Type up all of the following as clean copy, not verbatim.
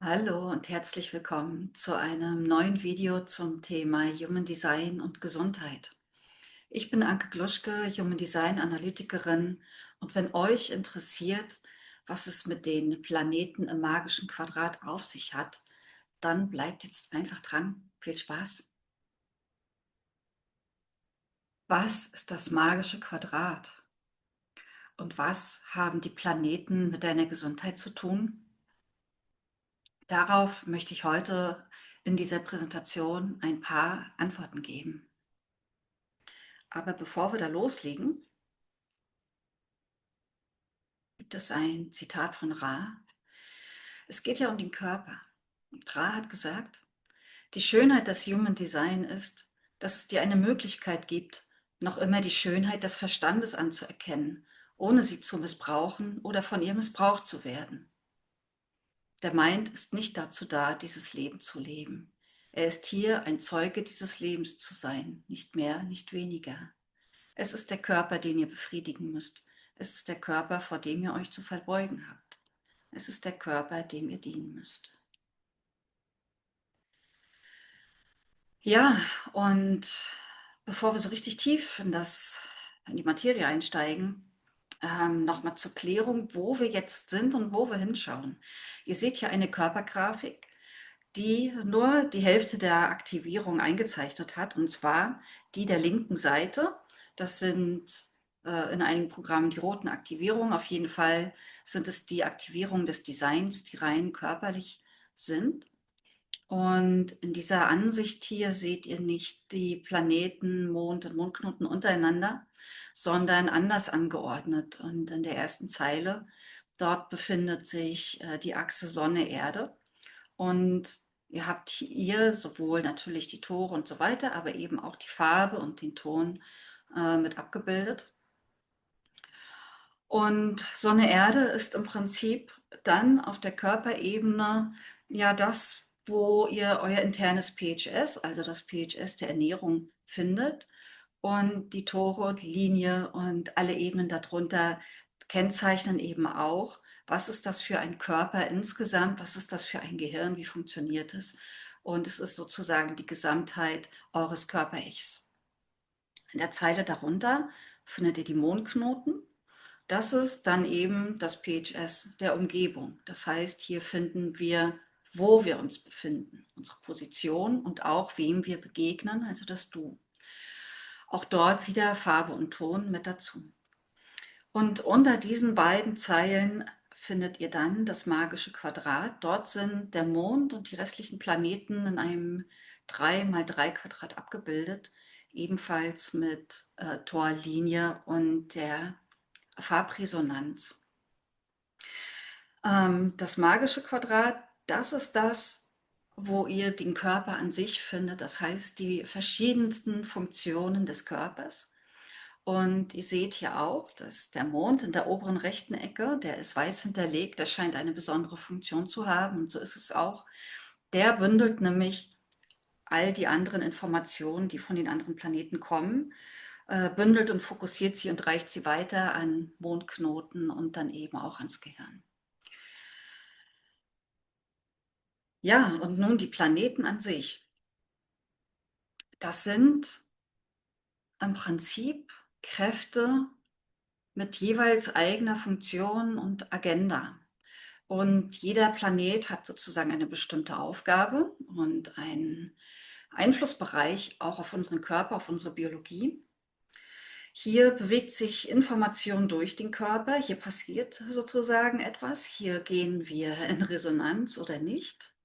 Hallo und herzlich willkommen zu einem neuen Video zum Thema Human Design und Gesundheit. Ich bin Anke Gluschke, Human Design Analytikerin, und wenn euch interessiert, was es mit den Planeten im magischen Quadrat auf sich hat, dann bleibt jetzt einfach dran. Viel Spaß! Was ist das magische Quadrat und was haben die Planeten mit deiner Gesundheit zu tun? Darauf möchte ich heute in dieser Präsentation ein paar Antworten geben. Aber bevor wir da loslegen, gibt es ein Zitat von Ra. Es geht ja um den Körper. Und Ra hat gesagt, die Schönheit des Human Design ist, dass es dir eine Möglichkeit gibt, noch immer die Schönheit des Verstandes anzuerkennen, ohne sie zu missbrauchen oder von ihr missbraucht zu werden. Der Mind ist nicht dazu da, dieses Leben zu leben. Er ist hier, ein Zeuge dieses Lebens zu sein, nicht mehr, nicht weniger. Es ist der Körper, den ihr befriedigen müsst. Es ist der Körper, vor dem ihr euch zu verbeugen habt. Es ist der Körper, dem ihr dienen müsst. Ja, und bevor wir so richtig tief in die Materie einsteigen, nochmal zur Klärung, wo wir jetzt sind und wo wir hinschauen. Ihr seht hier eine Körpergrafik, die nur die Hälfte der Aktivierung eingezeichnet hat, und zwar die der linken Seite. Das sind in einigen Programmen die roten Aktivierungen. Auf jeden Fall sind es die Aktivierungen des Designs, die rein körperlich sind. Und in dieser Ansicht hier seht ihr nicht die Planeten, Mond und Mondknoten untereinander, sondern anders angeordnet. Und in der ersten Zeile, dort befindet sich die Achse Sonne-Erde. Und ihr habt hier sowohl natürlich die Tore und so weiter, aber eben auch die Farbe und den Ton mit abgebildet. Und Sonne-Erde ist im Prinzip dann auf der Körperebene ja das, wo ihr euer internes PHS, also das PHS der Ernährung, findet. Und die Tore und Linie und alle Ebenen darunter kennzeichnen eben auch, was ist das für ein Körper insgesamt, was ist das für ein Gehirn, wie funktioniert es. Und es ist sozusagen die Gesamtheit eures Körper-Ichs. In der Zeile darunter findet ihr die Mondknoten. Das ist dann eben das PHS der Umgebung. Das heißt, hier finden wir, wo wir uns befinden, unsere Position und auch wem wir begegnen, also das Du. Auch dort wieder Farbe und Ton mit dazu. Und unter diesen beiden Zeilen findet ihr dann das magische Quadrat. Dort sind der Mond und die restlichen Planeten in einem 3x3 Quadrat abgebildet, ebenfalls mit Torlinie und der Farbresonanz. Das magische Quadrat, das ist das, wo ihr den Körper an sich findet, das heißt die verschiedensten Funktionen des Körpers. Und ihr seht hier auch, dass der Mond in der oberen rechten Ecke, der ist weiß hinterlegt, der scheint eine besondere Funktion zu haben. Und so ist es auch. Der bündelt nämlich all die anderen Informationen, die von den anderen Planeten kommen, bündelt und fokussiert sie und reicht sie weiter an Mondknoten und dann eben auch ans Gehirn. Ja, und nun die Planeten an sich. Das sind im Prinzip Kräfte mit jeweils eigener Funktion und Agenda. Und jeder Planet hat sozusagen eine bestimmte Aufgabe und einen Einflussbereich auch auf unseren Körper, auf unsere Biologie. Hier bewegt sich Information durch den Körper, hier passiert sozusagen etwas, hier gehen wir in Resonanz oder nicht.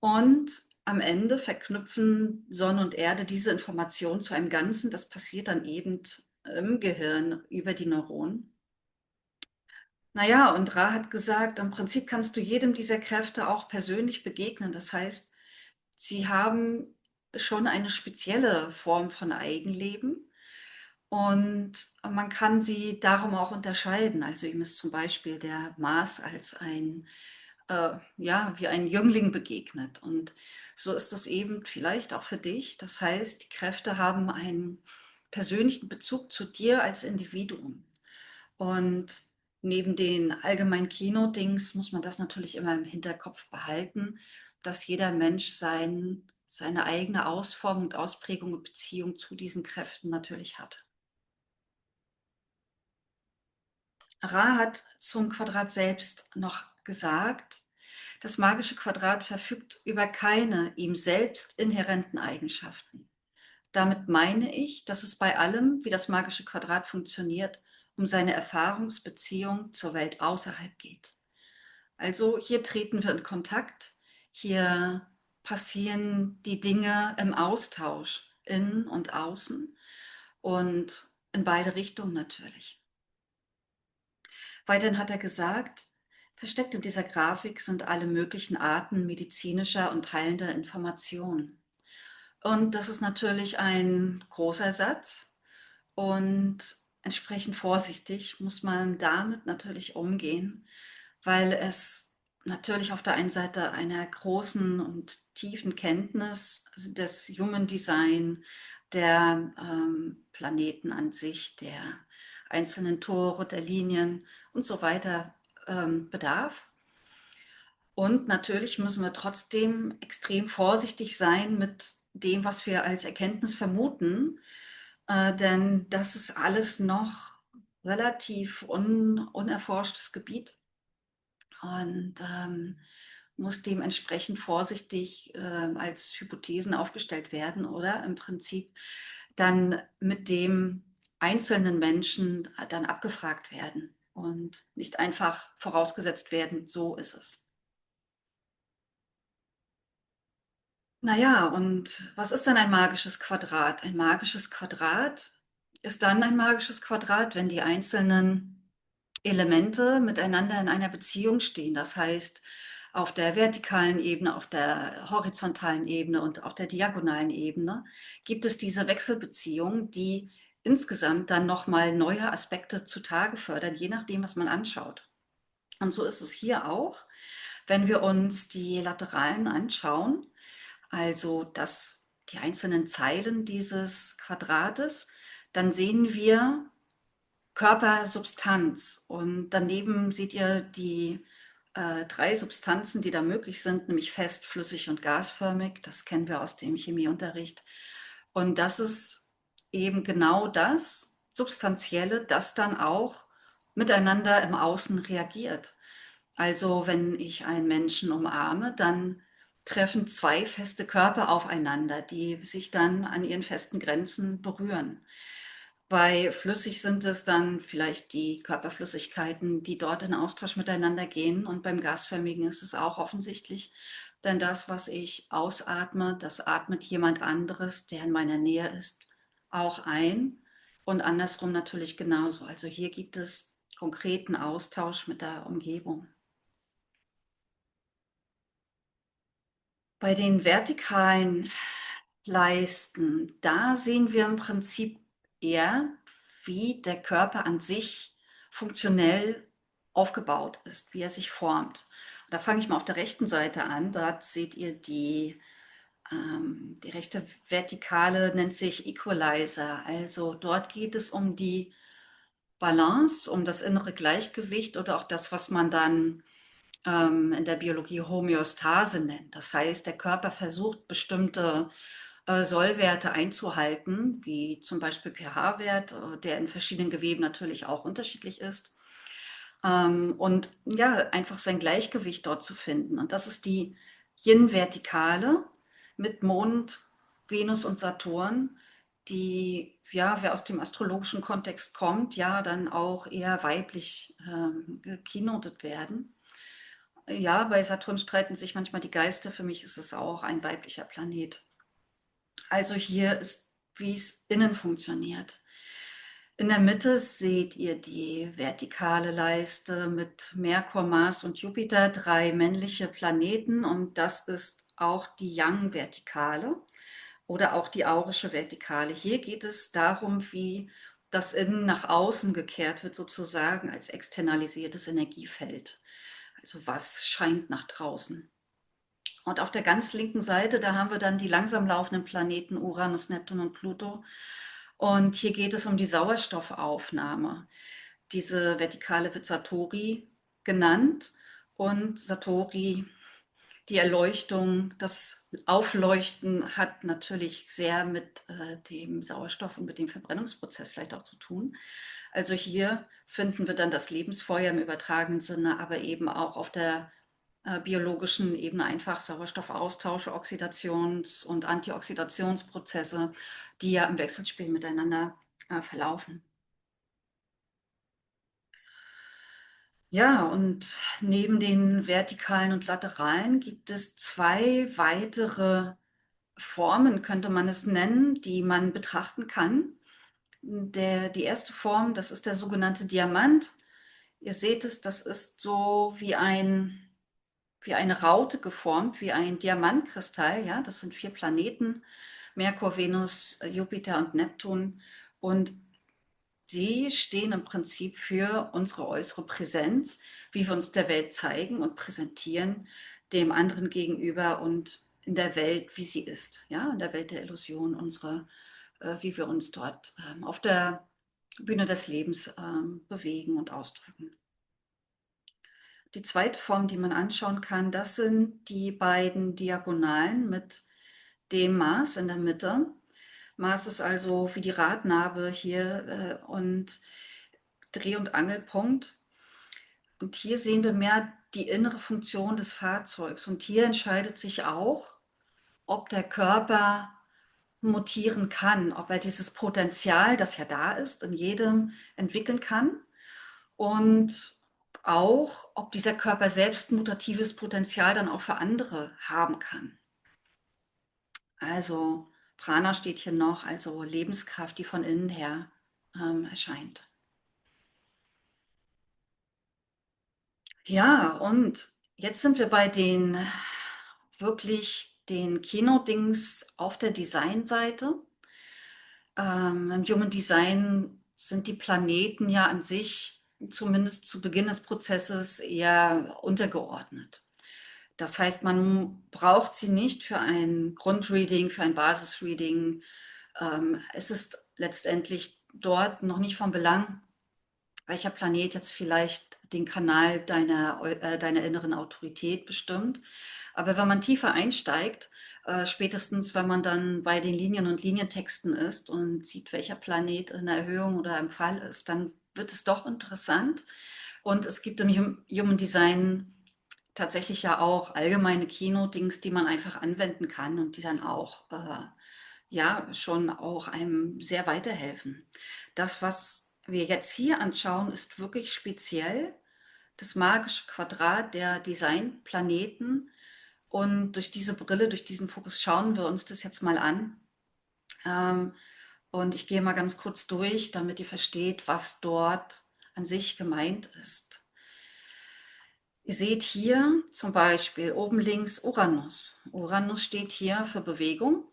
Und am Ende verknüpfen Sonne und Erde diese Information zu einem Ganzen. Das passiert dann eben im Gehirn über die Neuronen. Naja, und Ra hat gesagt, im Prinzip kannst du jedem dieser Kräfte auch persönlich begegnen. Das heißt, sie haben schon eine spezielle Form von Eigenleben und man kann sie darum auch unterscheiden. Also ihm ist zum Beispiel der Mars als ja, wie ein Jüngling begegnet. Und so ist es eben vielleicht auch für dich. Das heißt, die Kräfte haben einen persönlichen Bezug zu dir als Individuum. Und neben den allgemeinen Kino-Dings muss man das natürlich immer im Hinterkopf behalten, dass jeder Mensch seine eigene Ausformung und Ausprägung und Beziehung zu diesen Kräften natürlich hat. Ra hat zum Quadrat selbst noch gesagt, das magische Quadrat verfügt über keine ihm selbst inhärenten Eigenschaften. Damit meine ich, dass es bei allem, wie das magische Quadrat funktioniert, um seine Erfahrungsbeziehung zur Welt außerhalb geht. Also hier treten wir in Kontakt, hier passieren die Dinge im Austausch, innen und außen und in beide Richtungen natürlich. Weiterhin hat er gesagt, versteckt in dieser Grafik sind alle möglichen Arten medizinischer und heilender Informationen. Und das ist natürlich ein großer Satz und entsprechend vorsichtig muss man damit natürlich umgehen, weil es natürlich auf der einen Seite einer großen und tiefen Kenntnis des Human Design, der Planeten an sich, der einzelnen Tore, der Linien und so weiter bedarf. Und natürlich müssen wir trotzdem extrem vorsichtig sein mit dem, was wir als Erkenntnis vermuten, denn das ist alles noch relativ unerforschtes Gebiet und muss dementsprechend vorsichtig als Hypothesen aufgestellt werden oder im Prinzip dann mit dem einzelnen Menschen dann abgefragt werden und nicht einfach vorausgesetzt werden, so ist es. Naja, und was ist denn ein magisches Quadrat? Ein magisches Quadrat ist dann ein magisches Quadrat, wenn die einzelnen Elemente miteinander in einer Beziehung stehen. Das heißt, auf der vertikalen Ebene, auf der horizontalen Ebene und auf der diagonalen Ebene gibt es diese Wechselbeziehung, die insgesamt dann nochmal neue Aspekte zutage fördern, je nachdem, was man anschaut. Und so ist es hier auch, wenn wir uns die Lateralen anschauen, also die einzelnen Zeilen dieses Quadrates, dann sehen wir Körpersubstanz. Und daneben seht ihr die drei Substanzen, die da möglich sind, nämlich fest, flüssig und gasförmig. Das kennen wir aus dem Chemieunterricht. Und das ist eben genau das Substanzielle, das dann auch miteinander im Außen reagiert. Also wenn ich einen Menschen umarme, dann treffen zwei feste Körper aufeinander, die sich dann an ihren festen Grenzen berühren. Bei flüssig sind es dann vielleicht die Körperflüssigkeiten, die dort in Austausch miteinander gehen. Und beim gasförmigen ist es auch offensichtlich, denn das, was ich ausatme, das atmet jemand anderes, der in meiner Nähe ist, auch ein. Und andersrum natürlich genauso. Also hier gibt es konkreten Austausch mit der Umgebung. Bei den vertikalen Leisten, da sehen wir im Prinzip eher, wie der Körper an sich funktionell aufgebaut ist, wie er sich formt. Da fange ich mal auf der rechten Seite an. Dort seht ihr die rechte Vertikale nennt sich Equalizer. Also dort geht es um die Balance, um das innere Gleichgewicht oder auch das, was man dann in der Biologie Homöostase nennt. Das heißt, der Körper versucht bestimmte Sollwerte einzuhalten, wie zum Beispiel pH-Wert, der in verschiedenen Geweben natürlich auch unterschiedlich ist. Und ja, einfach sein Gleichgewicht dort zu finden. Und das ist die Yin-Vertikale mit Mond, Venus und Saturn, die, ja, wer aus dem astrologischen Kontext kommt, ja, dann auch eher weiblich gekeynotet werden. Ja, bei Saturn streiten sich manchmal die Geister. Für mich ist es auch ein weiblicher Planet. Also hier ist, wie es innen funktioniert. In der Mitte seht ihr die vertikale Leiste mit Merkur, Mars und Jupiter, drei männliche Planeten. Und das ist auch die Yang-Vertikale oder auch die aurische Vertikale. Hier geht es darum, wie das Innen nach außen gekehrt wird, sozusagen als externalisiertes Energiefeld. Also was scheint nach draußen. Und auf der ganz linken Seite, da haben wir dann die langsam laufenden Planeten Uranus, Neptun und Pluto. Und hier geht es um die Sauerstoffaufnahme. Diese Vertikale wird Satori genannt und Satori, die Erleuchtung, das Aufleuchten hat natürlich sehr mit dem Sauerstoff und mit dem Verbrennungsprozess vielleicht auch zu tun. Also hier finden wir dann das Lebensfeuer im übertragenen Sinne, aber eben auch auf der biologischen Ebene einfach Sauerstoffaustausch, Oxidations- und Antioxidationsprozesse, die ja im Wechselspiel miteinander verlaufen. Ja, und neben den vertikalen und lateralen gibt es zwei weitere Formen, könnte man es nennen, die man betrachten kann. Die erste Form, das ist der sogenannte Diamant. Ihr seht es, das ist so wie eine Raute geformt, wie ein Diamantkristall. Ja, das sind 4 Planeten, Merkur, Venus, Jupiter und Neptun. Und die stehen im Prinzip für unsere äußere Präsenz, wie wir uns der Welt zeigen und präsentieren, dem anderen gegenüber und in der Welt, wie sie ist, ja, in der Welt der Illusion, wie wir uns dort auf der Bühne des Lebens bewegen und ausdrücken. Die zweite Form, die man anschauen kann, das sind die beiden Diagonalen mit dem Mars in der Mitte. Mars ist also wie die Radnabe hier und Dreh- und Angelpunkt. Und hier sehen wir mehr die innere Funktion des Fahrzeugs. Und hier entscheidet sich auch, ob der Körper mutieren kann, ob er dieses Potenzial, das ja da ist, in jedem entwickeln kann und auch, ob dieser Körper selbst mutatives Potenzial dann auch für andere haben kann. Also Prana steht hier noch, also Lebenskraft, die von innen her erscheint. Ja, und jetzt sind wir bei den wirklich den Kino-Dings auf der Designseite. Im Human Design sind die Planeten ja an sich zumindest zu Beginn des Prozesses eher untergeordnet. Das heißt, man braucht sie nicht für ein Grundreading, für ein Basisreading. Es ist letztendlich dort noch nicht von Belang, welcher Planet jetzt vielleicht den Kanal deiner inneren Autorität bestimmt. Aber wenn man tiefer einsteigt, spätestens wenn man dann bei den Linien und Linientexten ist und sieht, welcher Planet in der Erhöhung oder im Fall ist, dann wird es doch interessant. Und es gibt im Human Design tatsächlich ja auch allgemeine Keynote-Dings, die man einfach anwenden kann und die dann auch ja schon auch einem sehr weiterhelfen. Das, was wir jetzt hier anschauen, ist wirklich speziell das magische Quadrat der Designplaneten. Und durch diese Brille, durch diesen Fokus schauen wir uns das jetzt mal an. Ähm, und ich gehe mal ganz kurz durch, damit ihr versteht, was dort an sich gemeint ist. Ihr seht hier zum Beispiel oben links Uranus. Uranus steht hier für Bewegung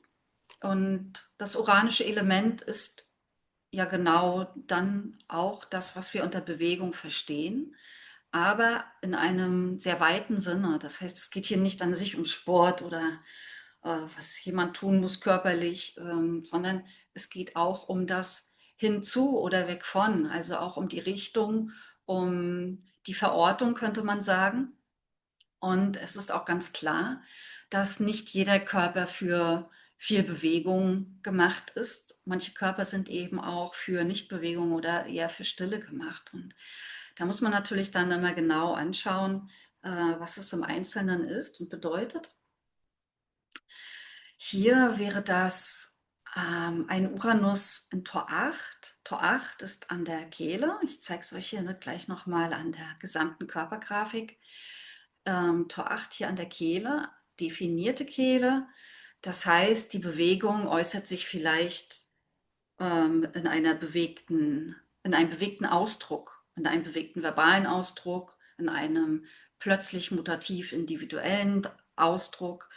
und das uranische Element ist ja genau dann auch das, was wir unter Bewegung verstehen, aber in einem sehr weiten Sinne. Das heißt, es geht hier nicht an sich um Sport oder was jemand tun muss körperlich, sondern es geht auch um das hinzu oder weg von, also auch um die Richtung, um die Verortung, könnte man sagen. Und es ist auch ganz klar, dass nicht jeder Körper für viel Bewegung gemacht ist. Manche Körper sind eben auch für Nichtbewegung oder eher für Stille gemacht. Und da muss man natürlich dann immer genau anschauen, was es im Einzelnen ist und bedeutet. Hier wäre das ein Uranus in Tor 8. Tor 8 ist an der Kehle. Ich zeige es euch hier gleich nochmal an der gesamten Körpergrafik. Tor 8 hier an der Kehle, definierte Kehle. Das heißt, die Bewegung äußert sich vielleicht in einem bewegten Ausdruck, in einem bewegten verbalen Ausdruck, in einem plötzlich mutativ individuellen Ausdruck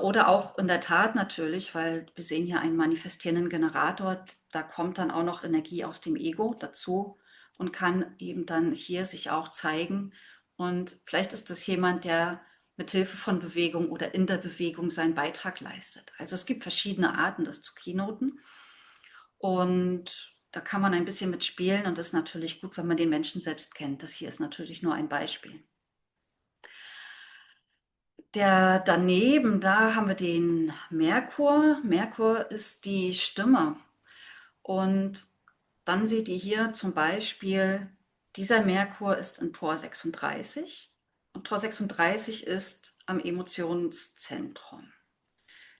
oder auch in der Tat natürlich, weil wir sehen hier einen manifestierenden Generator, da kommt dann auch noch Energie aus dem Ego dazu und kann eben dann hier sich auch zeigen. Und vielleicht ist das jemand, der mit Hilfe von Bewegung oder in der Bewegung seinen Beitrag leistet. Also es gibt verschiedene Arten, das zu keynoten. Und da kann man ein bisschen mitspielen und das ist natürlich gut, wenn man den Menschen selbst kennt. Das hier ist natürlich nur ein Beispiel. Daneben, da haben wir den Merkur. Merkur ist die Stimme. Und dann seht ihr hier zum Beispiel, dieser Merkur ist in Tor 36 und Tor 36 ist am Emotionszentrum.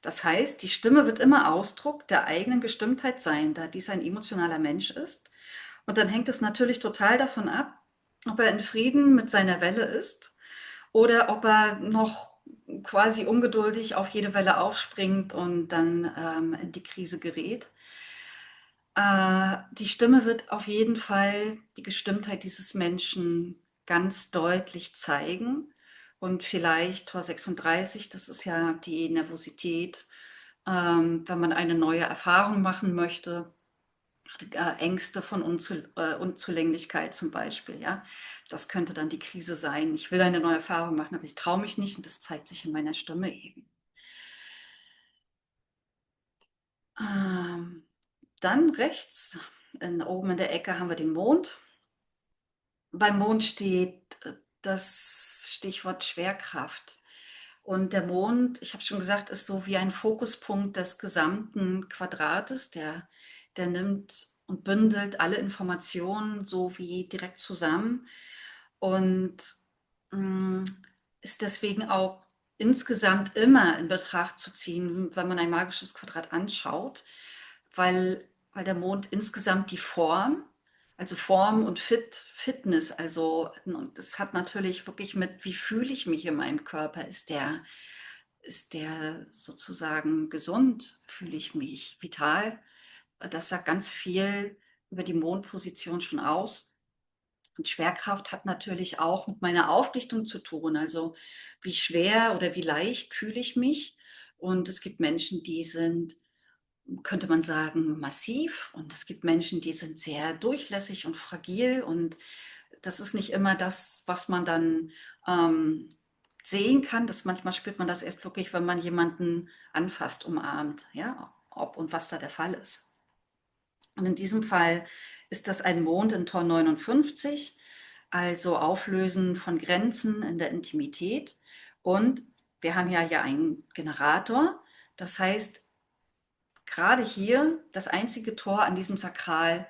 Das heißt, die Stimme wird immer Ausdruck der eigenen Gestimmtheit sein, da dies ein emotionaler Mensch ist. Und dann hängt es natürlich total davon ab, ob er in Frieden mit seiner Welle ist oder ob er noch quasi ungeduldig auf jede Welle aufspringt und dann in die Krise gerät. Die Stimme wird auf jeden Fall die Gestimmtheit dieses Menschen ganz deutlich zeigen. Und vielleicht Tor 36, das ist ja die Nervosität, wenn man eine neue Erfahrung machen möchte, Ängste von Unzulänglichkeit zum Beispiel, ja. Das könnte dann die Krise sein. Ich will eine neue Erfahrung machen, aber ich traue mich nicht und das zeigt sich in meiner Stimme eben. Ähm, Dann rechts, oben in der Ecke haben wir den Mond. Beim Mond steht das Stichwort Schwerkraft. Und der Mond, ich habe schon gesagt, ist so wie ein Fokuspunkt des gesamten Quadrates. Der nimmt und bündelt alle Informationen so wie direkt zusammen und mh, ist deswegen auch insgesamt immer in Betracht zu ziehen, wenn man ein magisches Quadrat anschaut, weil der Mond insgesamt die Form, also Form und Fitness, also und das hat natürlich wirklich mit, wie fühle ich mich in meinem Körper? Ist der sozusagen gesund? Fühle ich mich vital? Das sagt ganz viel über die Mondposition schon aus. Und Schwerkraft hat natürlich auch mit meiner Aufrichtung zu tun. Also wie schwer oder wie leicht fühle ich mich? Und es gibt Menschen, die sind, könnte man sagen, massiv. Und es gibt Menschen, die sind sehr durchlässig und fragil. Und das ist nicht immer das, was man dann sehen kann. Das manchmal spürt man das erst wirklich, wenn man jemanden anfasst, umarmt, ja, ob und was da der Fall ist. Und in diesem Fall ist das ein Mond in Tor 59, also Auflösen von Grenzen in der Intimität. Und wir haben ja einen Generator. Das heißt, gerade hier das einzige Tor an diesem Sakral,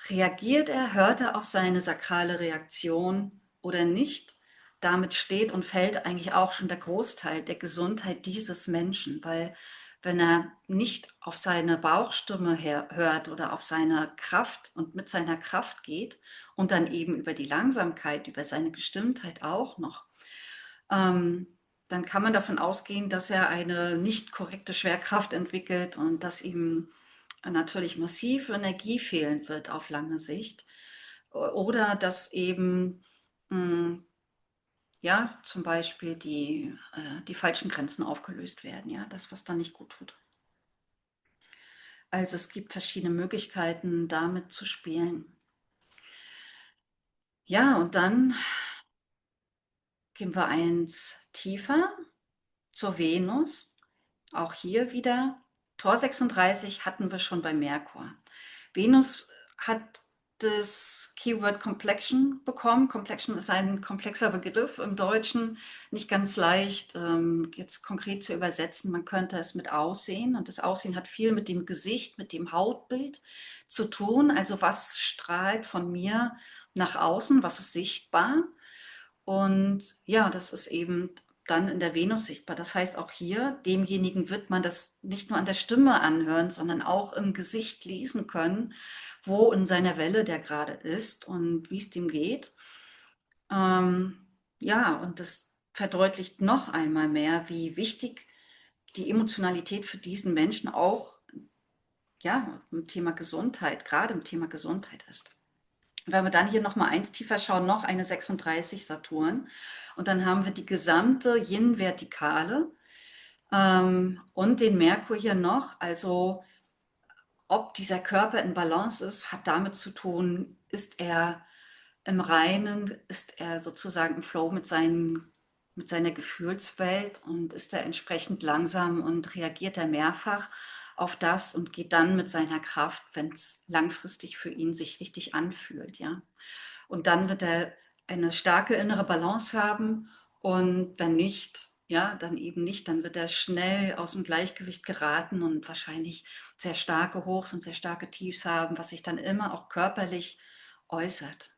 reagiert er, hört er auf seine sakrale Reaktion oder nicht? Damit steht und fällt eigentlich auch schon der Großteil der Gesundheit dieses Menschen, weil wenn er nicht auf seine Bauchstimme hört oder auf seine Kraft und mit seiner Kraft geht und dann eben über die Langsamkeit, über seine Gestimmtheit auch noch, ähm, dann kann man davon ausgehen, dass er eine nicht korrekte Schwerkraft entwickelt und dass ihm natürlich massiv Energie fehlen wird auf lange Sicht. Oder dass eben ja, zum Beispiel die falschen Grenzen aufgelöst werden, ja, das, was dann nicht gut tut. Also es gibt verschiedene Möglichkeiten, damit zu spielen. Ja, und dann gehen wir eins tiefer zur Venus. Auch hier wieder, Tor 36 hatten wir schon bei Merkur. Venus hat das Keyword Complexion bekommen. Complexion ist ein komplexer Begriff im Deutschen, nicht ganz leicht jetzt konkret zu übersetzen. Man könnte es mit Aussehen und das Aussehen hat viel mit dem Gesicht, mit dem Hautbild zu tun. Also was strahlt von mir nach außen, was ist sichtbar? Und ja, das ist eben dann in der Venus sichtbar. Das heißt, auch hier, demjenigen wird man das nicht nur an der Stimme anhören, sondern auch im Gesicht lesen können, wo in seiner Welle der gerade ist und wie es dem geht. Ähm, ja, und das verdeutlicht noch einmal mehr, wie wichtig die Emotionalität für diesen Menschen auch ja, im Thema Gesundheit, gerade im Thema Gesundheit ist. Wenn wir dann hier noch mal eins tiefer schauen, noch eine 36 Saturn. Und dann haben wir die gesamte Yin-Vertikale und den Merkur hier noch. Also ob dieser Körper in Balance ist, hat damit zu tun, ist er im Reinen, ist er sozusagen im Flow mit seinen mit seiner Gefühlswelt und ist er entsprechend langsam und reagiert er mehrfach auf das und geht dann mit seiner Kraft, wenn es langfristig für ihn sich richtig anfühlt, ja. Und dann wird er eine starke innere Balance haben und wenn nicht, ja, dann eben nicht, dann wird er schnell aus dem Gleichgewicht geraten und wahrscheinlich sehr starke Hochs und sehr starke Tiefs haben, was sich dann immer auch körperlich äußert.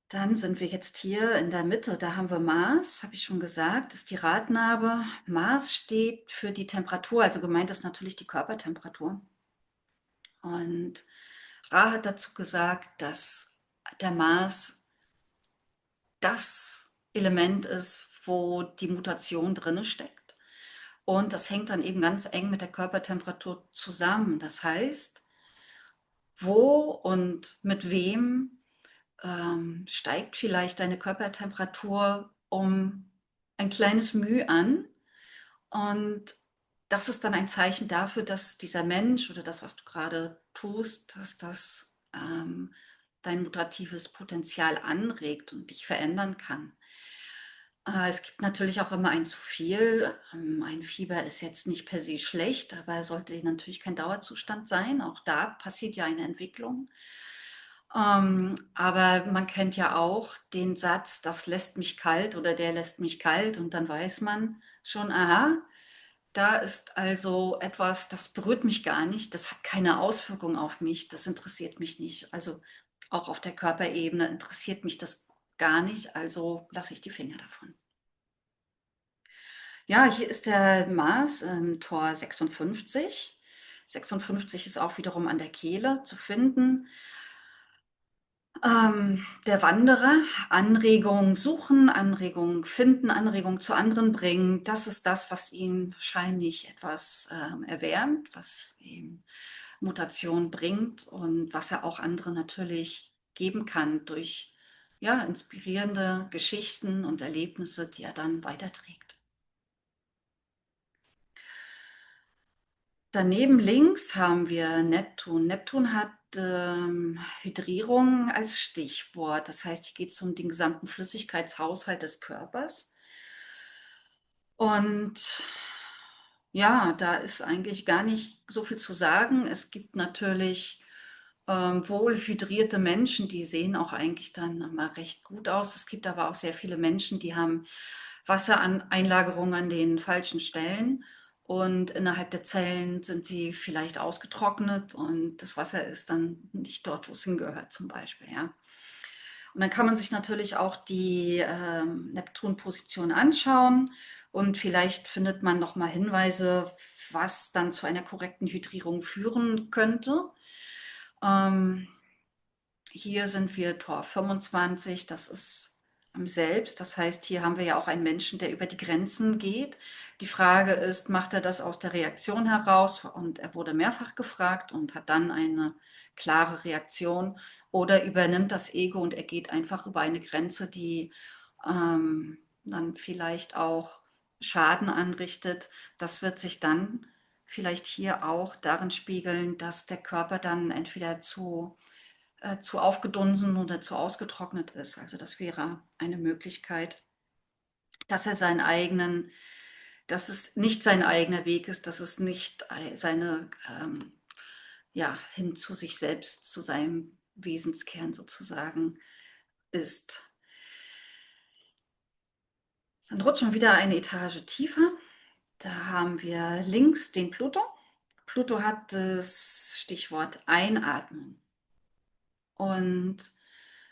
Dann sind wir jetzt hier in der Mitte. Da haben wir Mars, habe ich schon gesagt, ist die Radnabe. Mars steht für die Temperatur, also gemeint ist natürlich die Körpertemperatur. Und Ra hat dazu gesagt, dass der Mars das Element ist, wo die Mutation drinne steckt. Und das hängt dann eben ganz eng mit der Körpertemperatur zusammen. Das heißt, wo und mit wem steigt vielleicht deine Körpertemperatur um ein kleines Müh an. Und das ist dann ein Zeichen dafür, dass dieser Mensch oder das, was du gerade tust, dass das dein mutatives Potenzial anregt und dich verändern kann. Es gibt natürlich auch immer ein zu viel. Ein Fieber ist jetzt nicht per se schlecht, aber es sollte natürlich kein Dauerzustand sein. Auch da passiert ja eine Entwicklung. Aber man kennt ja auch den Satz, das lässt mich kalt oder der lässt mich kalt und dann weiß man schon, aha, da ist also etwas, das berührt mich gar nicht, das hat keine Auswirkung auf mich, das interessiert mich nicht. Also auch auf der Körperebene interessiert mich das gar nicht, also lasse ich die Finger davon. Ja, hier ist der Mars im Tor 56. 56 ist auch wiederum an der Kehle zu finden. Der Wanderer, Anregung suchen, Anregung finden, Anregung zu anderen bringen, das ist das, was ihn wahrscheinlich etwas erwärmt, was ihm Mutation bringt und was er auch anderen natürlich geben kann durch ja, inspirierende Geschichten und Erlebnisse, die er dann weiterträgt. Daneben links haben wir Neptun. Neptun hat Hydrierung als Stichwort. Das heißt, hier geht es um den gesamten Flüssigkeitshaushalt des Körpers. Und ja, da ist eigentlich gar nicht so viel zu sagen. Es gibt natürlich wohl hydrierte Menschen, die sehen auch eigentlich dann mal recht gut aus. Es gibt aber auch sehr viele Menschen, die haben Wassereinlagerungen an den falschen Stellen und innerhalb der Zellen sind sie vielleicht ausgetrocknet und das Wasser ist dann nicht dort, wo es hingehört zum Beispiel, ja. Und dann kann man sich natürlich auch die Neptun-Position anschauen und vielleicht findet man noch mal Hinweise, was dann zu einer korrekten Hydrierung führen könnte. Ähm, Hier sind wir Tor 25, das ist am Selbst. Das heißt, hier haben wir ja auch einen Menschen, der über die Grenzen geht. Die Frage ist, macht er das aus der Reaktion heraus? Und er wurde mehrfach gefragt und hat dann eine klare Reaktion. Oder übernimmt das Ego und er geht einfach über eine Grenze, die dann vielleicht auch Schaden anrichtet. Das wird sich dann vielleicht hier auch darin spiegeln, dass der Körper dann entweder zu aufgedunsen oder zu ausgetrocknet ist. Also das wäre eine Möglichkeit, dass er seinen eigenen, dass es nicht sein eigener Weg ist, dass es nicht seine, ja, hin zu sich selbst, zu seinem Wesenskern sozusagen ist. Dann rutschen wir wieder eine Etage tiefer. Da haben wir links den Pluto. Pluto hat das Stichwort Einatmen. Und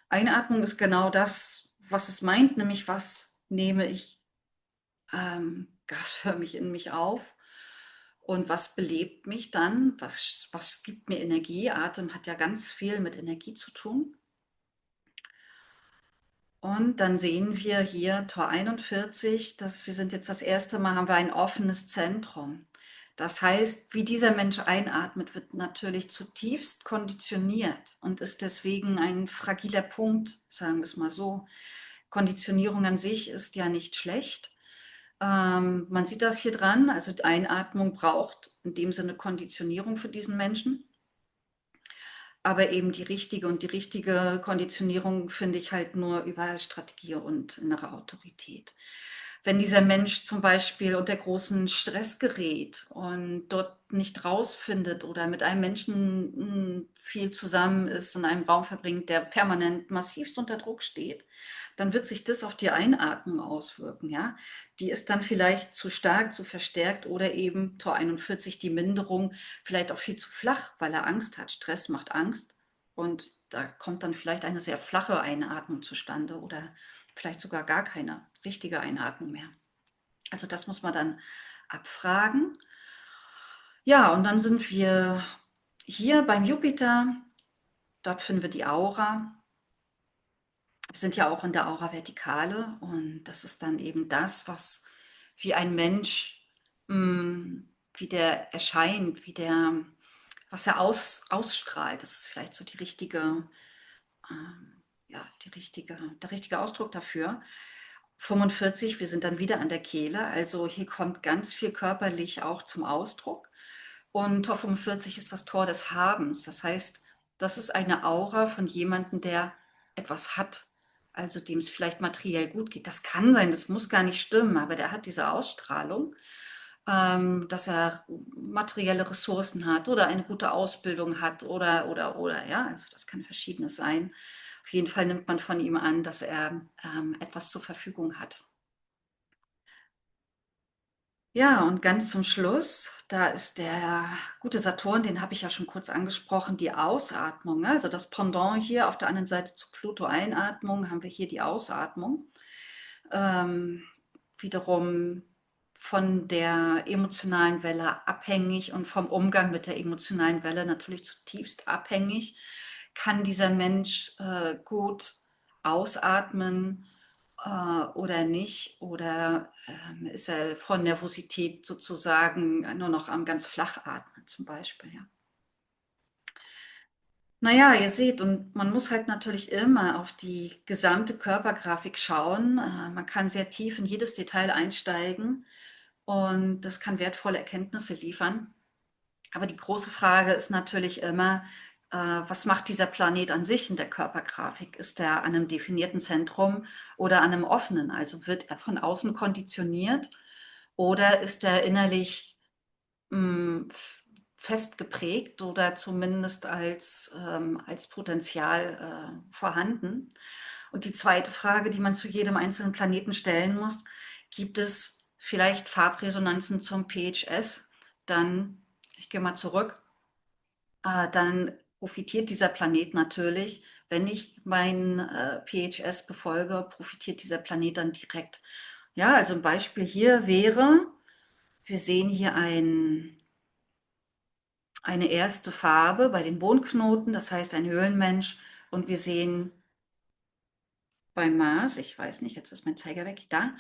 Einatmung ist genau das, was es meint, nämlich was nehme ich gasförmig in mich auf und was belebt mich dann, was gibt mir Energie. Atem hat ja ganz viel mit Energie zu tun. Und dann sehen wir hier Tor 41, dass wir sind jetzt das erste Mal, haben wir ein offenes Zentrum. Das heißt, wie dieser Mensch einatmet, wird natürlich zutiefst konditioniert und ist deswegen ein fragiler Punkt, sagen wir es mal so. Konditionierung an sich ist ja nicht schlecht. Man sieht das hier dran, also Einatmung braucht in dem Sinne Konditionierung für diesen Menschen. aber eben die richtige Konditionierung finde ich halt nur über Strategie und innere Autorität. Wenn dieser Mensch zum Beispiel unter großen Stress gerät und dort nicht rausfindet oder mit einem Menschen viel zusammen ist, in einem Raum verbringt, der permanent massivst unter Druck steht, dann wird sich das auf die Einatmung auswirken, ja. Die ist dann vielleicht zu stark, zu verstärkt oder eben Tor 41 die Minderung vielleicht auch viel zu flach, weil er Angst hat. Stress macht Angst und da kommt dann vielleicht eine sehr flache Einatmung zustande oder vielleicht sogar gar keine richtige Einatmung mehr. Also das muss man dann abfragen. Ja, und dann sind wir hier beim Jupiter. Dort finden wir die Aura. Wir sind ja auch in der Aura Vertikale und das ist dann eben das, was wie ein Mensch, wie der erscheint, was er ausstrahlt. Das ist vielleicht so ja, der richtige Ausdruck dafür. 45, wir sind dann wieder an der Kehle, also hier kommt ganz viel körperlich auch zum Ausdruck. Und Tor 45 ist das Tor des Habens. Das heißt, das ist eine Aura von jemandem, der etwas hat, also dem es vielleicht materiell gut geht. Das kann sein, das muss gar nicht stimmen, aber der hat diese Ausstrahlung, dass er materielle Ressourcen hat oder eine gute Ausbildung hat oder, ja, also das kann verschiedenes sein. Auf jeden Fall nimmt man von ihm an, dass er etwas zur Verfügung hat. Ja, und ganz zum Schluss, da ist der gute Saturn, den habe ich ja schon kurz angesprochen, die Ausatmung. Ne? Also das Pendant hier auf der anderen Seite zu Pluto Einatmung haben wir hier die Ausatmung. Ähm, Wiederum von der emotionalen Welle abhängig und vom Umgang mit der emotionalen Welle natürlich zutiefst abhängig. Kann dieser Mensch gut ausatmen oder nicht? Oder ist er von Nervosität sozusagen nur noch am ganz flach atmen zum Beispiel? Ja. Naja, ihr seht, und man muss halt natürlich immer auf die gesamte Körpergrafik schauen. Man kann sehr tief in jedes Detail einsteigen und das kann wertvolle Erkenntnisse liefern. Aber die große Frage ist natürlich immer, was macht dieser Planet an sich in der Körpergrafik? Ist er an einem definierten Zentrum oder an einem offenen? Also wird er von außen konditioniert oder ist er innerlich fest geprägt oder zumindest als Potenzial vorhanden? Und die zweite Frage, die man zu jedem einzelnen Planeten stellen muss, gibt es vielleicht Farbresonanzen zum PHS? Dann, ich gehe mal zurück, dann profitiert dieser Planet natürlich, wenn ich mein PHS befolge, profitiert dieser Planet dann direkt. Ja, also ein Beispiel hier wäre, wir sehen hier eine erste Farbe bei den Mondknoten, das heißt ein Höhlenmensch, und wir sehen beim Mars, ich weiß nicht, jetzt ist mein Zeiger weg, da,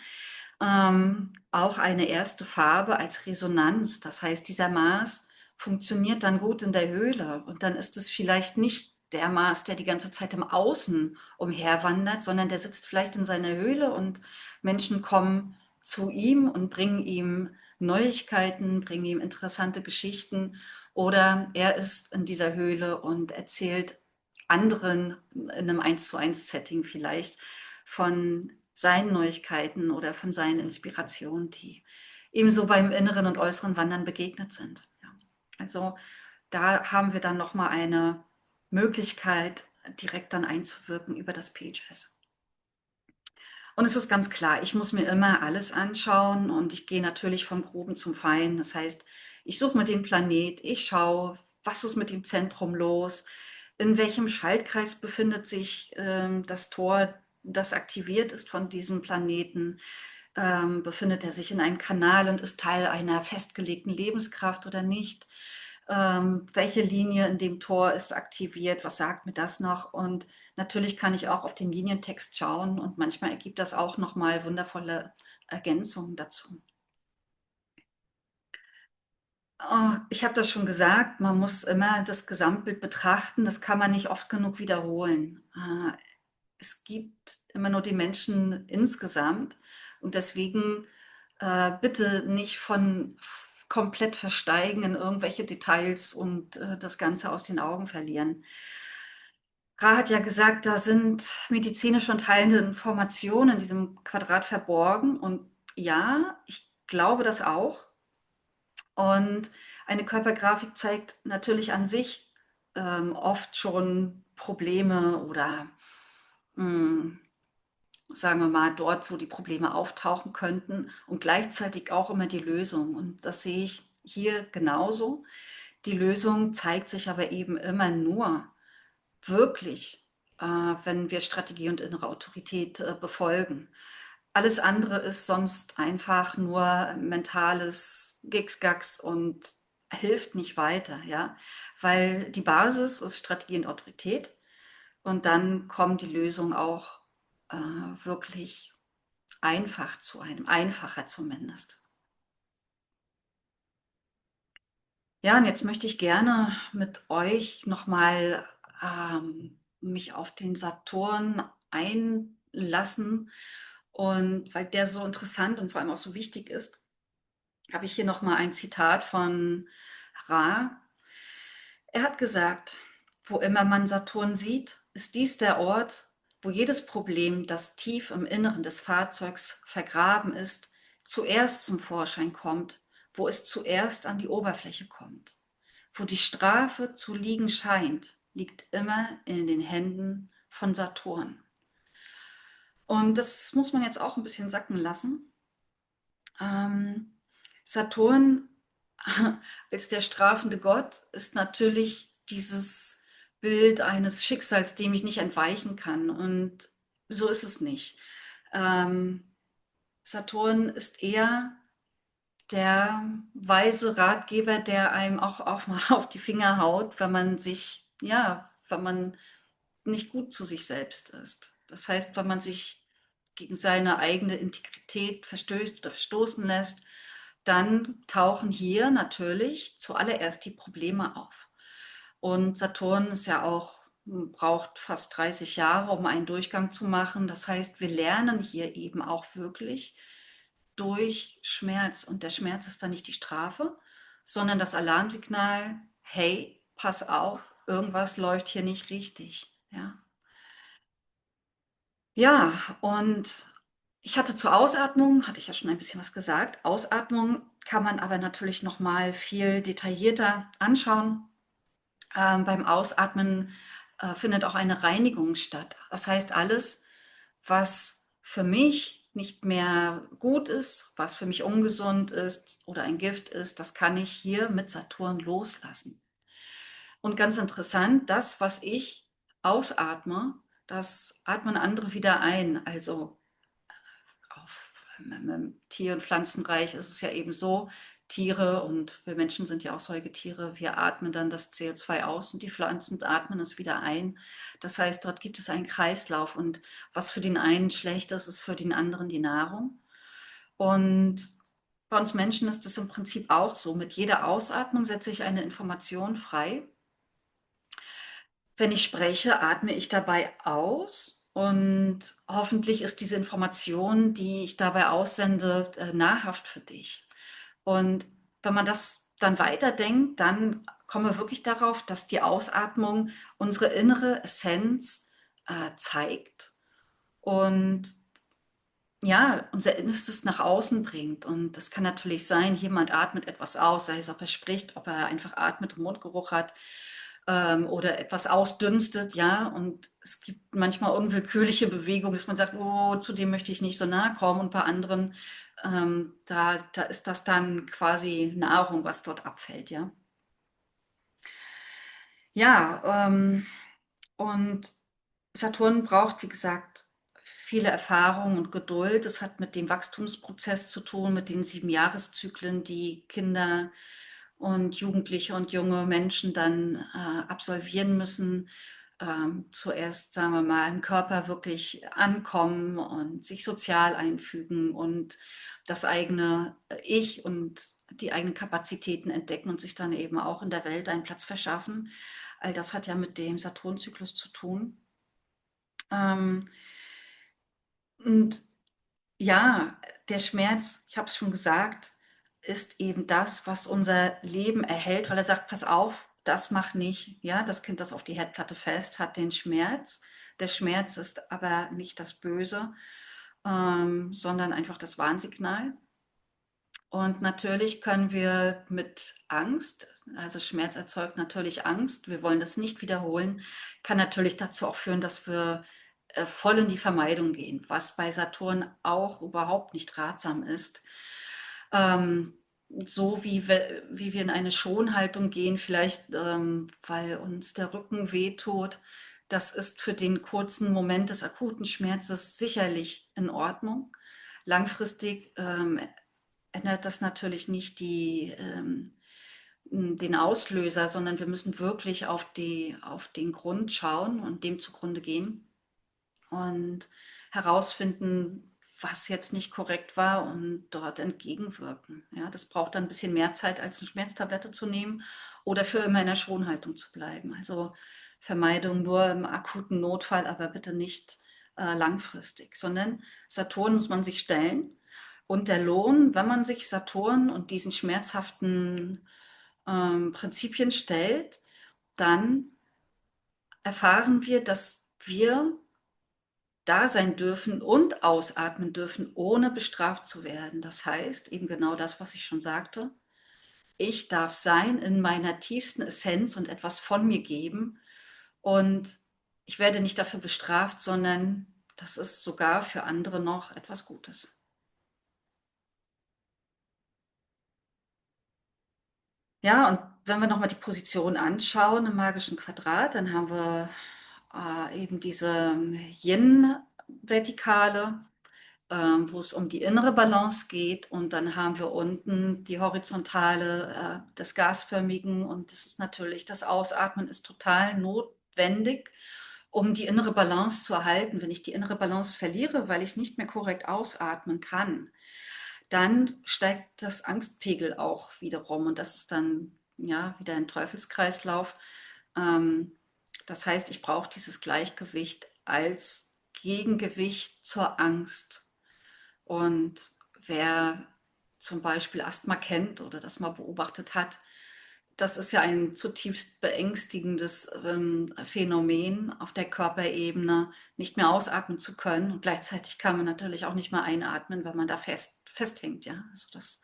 auch eine erste Farbe als Resonanz. Das heißt, dieser Mars funktioniert dann gut in der Höhle und dann ist es vielleicht nicht der Mars, der die ganze Zeit im Außen umherwandert, sondern der sitzt vielleicht in seiner Höhle und Menschen kommen zu ihm und bringen ihm Neuigkeiten, bringen ihm interessante Geschichten oder er ist in dieser Höhle und erzählt anderen in einem 1:1 Setting vielleicht von seinen Neuigkeiten oder von seinen Inspirationen, die ihm so beim inneren und äußeren Wandern begegnet sind. Ja. Also da haben wir dann nochmal eine Möglichkeit, direkt dann einzuwirken über das PHS. Und es ist ganz klar, ich muss mir immer alles anschauen und ich gehe natürlich vom Groben zum Feinen. Das heißt, ich suche mir den Planet, ich schaue, was ist mit dem Zentrum los, in welchem Schaltkreis befindet sich das Tor, das aktiviert ist von diesem Planeten. Befindet er sich in einem Kanal und ist Teil einer festgelegten Lebenskraft oder nicht? Welche Linie in dem Tor ist aktiviert? Was sagt mir das noch? Und natürlich kann ich auch auf den Linientext schauen und manchmal ergibt das auch nochmal wundervolle Ergänzungen dazu. Oh, ich habe das schon gesagt, man muss immer das Gesamtbild betrachten, das kann man nicht oft genug wiederholen. Es gibt immer nur die Menschen insgesamt und deswegen bitte nicht komplett versteigen in irgendwelche Details und das Ganze aus den Augen verlieren. Ra hat ja gesagt, da sind medizinisch und heilende Informationen in diesem Quadrat verborgen. Und ja, ich glaube das auch. Und eine Körpergrafik zeigt natürlich an sich oft schon Probleme oder mh, sagen wir mal dort, wo die Probleme auftauchen könnten und gleichzeitig auch immer die Lösung. Und das sehe ich hier genauso. Die Lösung zeigt sich aber eben immer nur wirklich, wenn wir Strategie und innere Autorität befolgen. Alles andere ist sonst einfach nur mentales Gigsgags und hilft nicht weiter, ja, weil die Basis ist Strategie und Autorität und dann kommen die Lösungen auch wirklich einfach zu einem, einfacher zumindest. Ja, und jetzt möchte ich gerne mit euch nochmal mich auf den Saturn einlassen. Und weil der so interessant und vor allem auch so wichtig ist, habe ich hier nochmal ein Zitat von Ra. Er hat gesagt, wo immer man Saturn sieht, ist dies der Ort, wo jedes Problem, das tief im Inneren des Fahrzeugs vergraben ist, zuerst zum Vorschein kommt, wo es zuerst an die Oberfläche kommt. Wo die Strafe zu liegen scheint, liegt immer in den Händen von Saturn. Und das muss man jetzt auch ein bisschen sacken lassen. Saturn als der strafende Gott ist natürlich dieses Bild eines Schicksals, dem ich nicht entweichen kann. Und so ist es nicht. Ähm, Saturn ist eher der weise Ratgeber, der einem auch mal auf die Finger haut, wenn man sich, ja, wenn man nicht gut zu sich selbst ist. Das heißt, wenn man sich gegen seine eigene Integrität verstößt oder verstoßen lässt, dann tauchen hier natürlich zuallererst die Probleme auf. Und Saturn ist ja auch, braucht fast 30 Jahre, um einen Durchgang zu machen. Das heißt, wir lernen hier eben auch wirklich durch Schmerz. Und der Schmerz ist dann nicht die Strafe, sondern das Alarmsignal, hey, pass auf, irgendwas läuft hier nicht richtig. Ja, ja, und ich hatte zur Ausatmung, hatte ich ja schon ein bisschen was gesagt. Ausatmung kann man aber natürlich noch mal viel detaillierter anschauen. Beim Ausatmen findet auch eine Reinigung statt. Das heißt, alles, was für mich nicht mehr gut ist, was für mich ungesund ist oder ein Gift ist, das kann ich hier mit Saturn loslassen. Und ganz interessant, das, was ich ausatme, das atmen andere wieder ein. Also im Tier- und Pflanzenreich ist es ja eben so, Tiere und wir Menschen sind ja auch Säugetiere, wir atmen dann das CO2 aus und die Pflanzen atmen es wieder ein. Das heißt, dort gibt es einen Kreislauf und was für den einen schlecht ist, ist für den anderen die Nahrung. Und bei uns Menschen ist es im Prinzip auch so. Mit jeder Ausatmung setze ich eine Information frei. Wenn ich spreche, atme ich dabei aus und hoffentlich ist diese Information, die ich dabei aussende, nahrhaft für dich. Und wenn man das dann weiterdenkt, dann kommen wir wirklich darauf, dass die Ausatmung unsere innere Essenz zeigt und ja, unser Innerstes nach außen bringt. Und das kann natürlich sein, jemand atmet etwas aus, sei es, ob er spricht, ob er einfach atmet und Mundgeruch hat oder etwas ausdünstet, ja. Und es gibt manchmal unwillkürliche Bewegungen, dass man sagt, oh, zu dem möchte ich nicht so nahe kommen. Und bei anderen, da ist das dann quasi Nahrung, was dort abfällt, ja. Ja, und Saturn braucht, wie gesagt, viele Erfahrung und Geduld. Es hat mit dem Wachstumsprozess zu tun, mit den 7 Jahreszyklen, die Kinder und Jugendliche und junge Menschen dann absolvieren müssen. Zuerst, sagen wir mal, im Körper wirklich ankommen und sich sozial einfügen und das eigene Ich und die eigenen Kapazitäten entdecken und sich dann eben auch in der Welt einen Platz verschaffen. All das hat ja mit dem Saturnzyklus zu tun. Ähm, und ja, der Schmerz, ich habe es schon gesagt, ist eben das, was unser Leben erhält, weil er sagt, pass auf, das mach nicht. Ja, das Kind, das auf die Herdplatte fest, hat den Schmerz. Der Schmerz ist aber nicht das Böse, sondern einfach das Warnsignal. Und natürlich können wir mit Angst, also Schmerz erzeugt natürlich Angst, wir wollen das nicht wiederholen, kann natürlich dazu auch führen, dass wir voll in die Vermeidung gehen, was bei Saturn auch überhaupt nicht ratsam ist. Ähm, so wie wir in eine Schonhaltung gehen, vielleicht weil uns der Rücken wehtut, das ist für den kurzen Moment des akuten Schmerzes sicherlich in Ordnung. Langfristig ändert das natürlich nicht den Auslöser, sondern wir müssen wirklich auf den Grund schauen und dem zugrunde gehen und herausfinden, was jetzt nicht korrekt war und dort entgegenwirken. Ja, das braucht dann ein bisschen mehr Zeit, als eine Schmerztablette zu nehmen oder für immer in der Schonhaltung zu bleiben. Also Vermeidung nur im akuten Notfall, aber bitte nicht langfristig, sondern Saturn muss man sich stellen. Und der Lohn, wenn man sich Saturn und diesen schmerzhaften Prinzipien stellt, dann erfahren wir, dass wir da sein dürfen und ausatmen dürfen, ohne bestraft zu werden. Das heißt eben genau das, was ich schon sagte. Ich darf sein in meiner tiefsten Essenz und etwas von mir geben. Und ich werde nicht dafür bestraft, sondern das ist sogar für andere noch etwas Gutes. Ja, und wenn wir nochmal die Position anschauen im magischen Quadrat, dann haben wir eben diese Yin-Vertikale, wo es um die innere Balance geht. Und dann haben wir unten die Horizontale des Gasförmigen. Und das ist natürlich, das Ausatmen ist total notwendig, um die innere Balance zu erhalten. Wenn ich die innere Balance verliere, weil ich nicht mehr korrekt ausatmen kann, dann steigt das Angstpegel auch wiederum. Und das ist dann ja wieder ein Teufelskreislauf. Ähm, das heißt, ich brauche dieses Gleichgewicht als Gegengewicht zur Angst. Und wer zum Beispiel Asthma kennt oder das mal beobachtet hat, das ist ja ein zutiefst beängstigendes Phänomen auf der Körperebene, nicht mehr ausatmen zu können. Und gleichzeitig kann man natürlich auch nicht mehr einatmen, wenn man da festhängt. Ja? Also das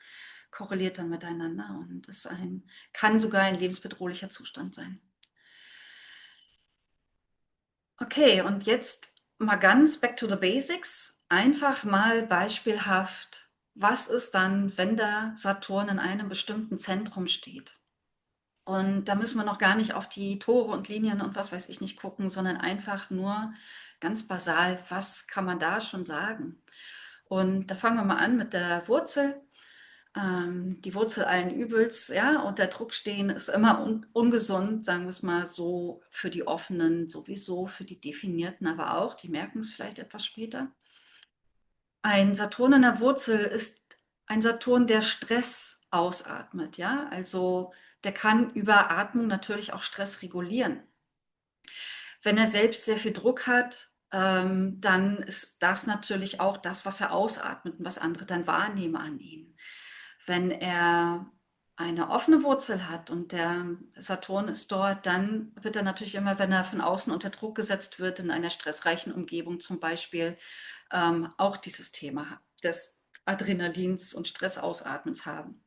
korreliert dann miteinander und kann sogar ein lebensbedrohlicher Zustand sein. Okay, und jetzt mal ganz back to the basics. Einfach mal beispielhaft, was ist dann, wenn der Saturn in einem bestimmten Zentrum steht? Und da müssen wir noch gar nicht auf die Tore und Linien und was weiß ich nicht gucken, sondern einfach nur ganz basal, was kann man da schon sagen? Und da fangen wir mal an mit der Wurzel. Die Wurzel allen Übels, ja, unter Druck stehen ist immer ungesund, sagen wir es mal so, für die Offenen sowieso, für die Definierten aber auch, die merken es vielleicht etwas später. Ein Saturn in der Wurzel ist ein Saturn, der Stress ausatmet, ja, also der kann über Atmung natürlich auch Stress regulieren. Wenn er selbst sehr viel Druck hat, dann ist das natürlich auch das, was er ausatmet und was andere dann wahrnehmen an ihm. Wenn er eine offene Wurzel hat und der Saturn ist dort, dann wird er natürlich immer, wenn er von außen unter Druck gesetzt wird, in einer stressreichen Umgebung zum Beispiel, auch dieses Thema des Adrenalins und Stressausatmens haben.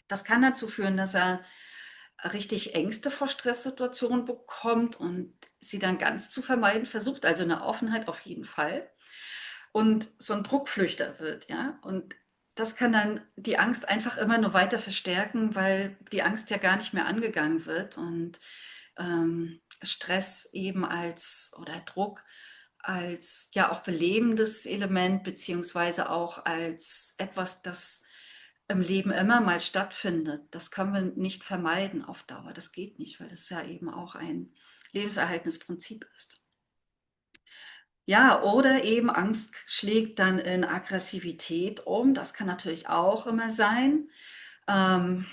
Das kann dazu führen, dass er richtig Ängste vor Stresssituationen bekommt und sie dann ganz zu vermeiden versucht, also eine Offenheit auf jeden Fall und so ein Druckflüchter wird, ja. Und das kann dann die Angst einfach immer nur weiter verstärken, weil die Angst ja gar nicht mehr angegangen wird und Stress eben als oder Druck als ja auch belebendes Element beziehungsweise auch als etwas, das im Leben immer mal stattfindet. Das können wir nicht vermeiden auf Dauer. Das geht nicht, weil das ja eben auch ein lebenserhaltendes Prinzip ist. Ja, oder eben Angst schlägt dann in Aggressivität um. Das kann natürlich auch immer sein. Ähm,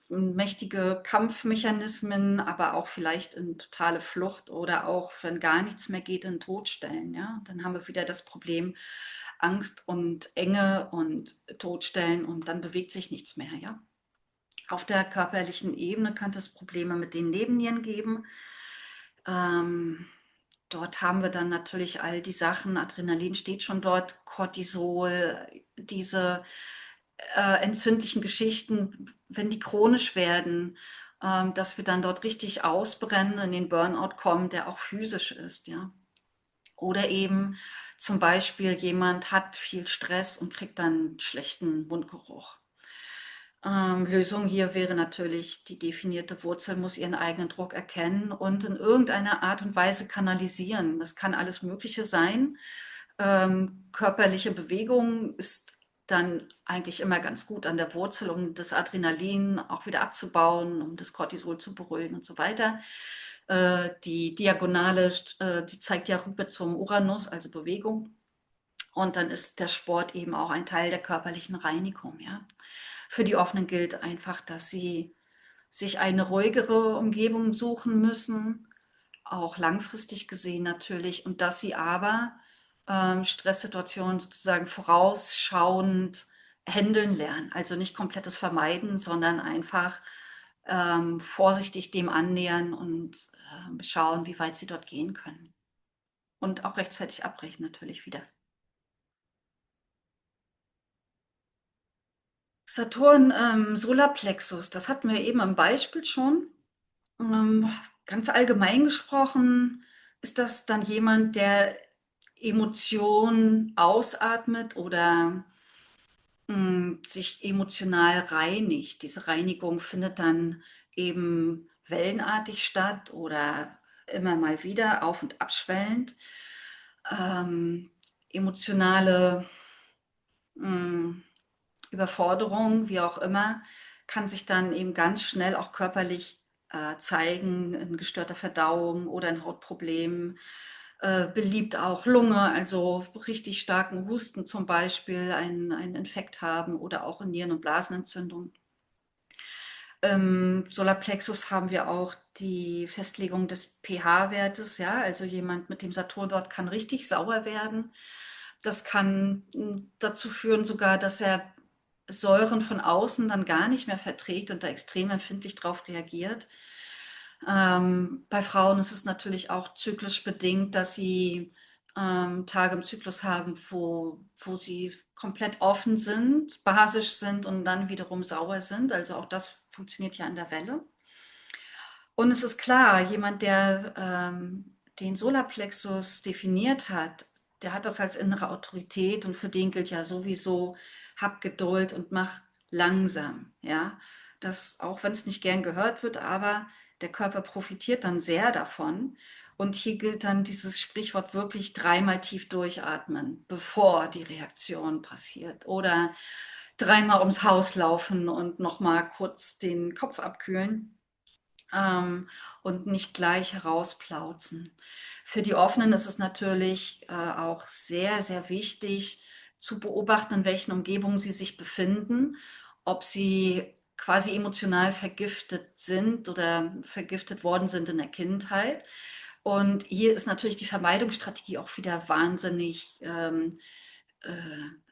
mächtige Kampfmechanismen, aber auch vielleicht in totale Flucht oder auch, wenn gar nichts mehr geht, in Tod stellen. Ja? Dann haben wir wieder das Problem Angst und Enge und Todstellen und dann bewegt sich nichts mehr. Ja? Auf der körperlichen Ebene kann es Probleme mit den Nebennieren geben. Ähm, Dort haben wir dann natürlich all die Sachen, Adrenalin steht schon dort, Cortisol, diese entzündlichen Geschichten, wenn die chronisch werden, dass wir dann dort richtig ausbrennen, in den Burnout kommen, der auch physisch ist, ja. Oder eben zum Beispiel jemand hat viel Stress und kriegt dann schlechten Mundgeruch. Lösung hier wäre natürlich, die definierte Wurzel muss ihren eigenen Druck erkennen und in irgendeiner Art und Weise kanalisieren. Das kann alles Mögliche sein. Körperliche Bewegung ist dann eigentlich immer ganz gut an der Wurzel, um das Adrenalin auch wieder abzubauen, um das Cortisol zu beruhigen und so weiter. Die Diagonale, die zeigt ja rüber zum Uranus, also Bewegung. Und dann ist der Sport eben auch ein Teil der körperlichen Reinigung, ja. Für die Offenen gilt einfach, dass sie sich eine ruhigere Umgebung suchen müssen, auch langfristig gesehen natürlich, und dass sie aber Stresssituationen sozusagen vorausschauend handeln lernen. Also nicht komplettes Vermeiden, sondern einfach vorsichtig dem annähern und schauen, wie weit sie dort gehen können. Und auch rechtzeitig abbrechen natürlich wieder. Saturn, Solarplexus, das hatten wir eben im Beispiel schon. Ähm, Ganz allgemein gesprochen ist das dann jemand, der Emotionen ausatmet oder sich emotional reinigt. Diese Reinigung findet dann eben wellenartig statt oder immer mal wieder auf- und abschwellend. Emotionale mh, Überforderung, wie auch immer, kann sich dann eben ganz schnell auch körperlich zeigen, in gestörter Verdauung oder in Hautproblemen. Beliebt auch Lunge, also richtig starken Husten zum Beispiel, einen Infekt haben oder auch in Nieren- und Blasenentzündung. Im Solarplexus haben wir auch die Festlegung des pH-Wertes, ja, also jemand mit dem Saturn dort kann richtig sauer werden. Das kann dazu führen sogar, dass er Säuren von außen dann gar nicht mehr verträgt und da extrem empfindlich drauf reagiert. Bei Frauen ist es natürlich auch zyklisch bedingt, dass sie Tage im Zyklus haben, wo sie komplett offen sind, basisch sind und dann wiederum sauer sind. Also auch das funktioniert ja an der Welle. Und es ist klar, jemand, der den Solarplexus definiert hat, der hat das als innere Autorität und für den gilt ja sowieso, hab Geduld und mach langsam. Ja, das, auch wenn es nicht gern gehört wird, aber der Körper profitiert dann sehr davon. Und hier gilt dann dieses Sprichwort wirklich dreimal tief durchatmen, bevor die Reaktion passiert. Oder dreimal ums Haus laufen und nochmal kurz den Kopf abkühlen und nicht gleich herausplauzen. Für die Offenen ist es natürlich auch sehr, sehr wichtig zu beobachten, in welchen Umgebungen sie sich befinden, ob sie quasi emotional vergiftet sind oder vergiftet worden sind in der Kindheit. Und hier ist natürlich die Vermeidungsstrategie auch wieder wahnsinnig, äh,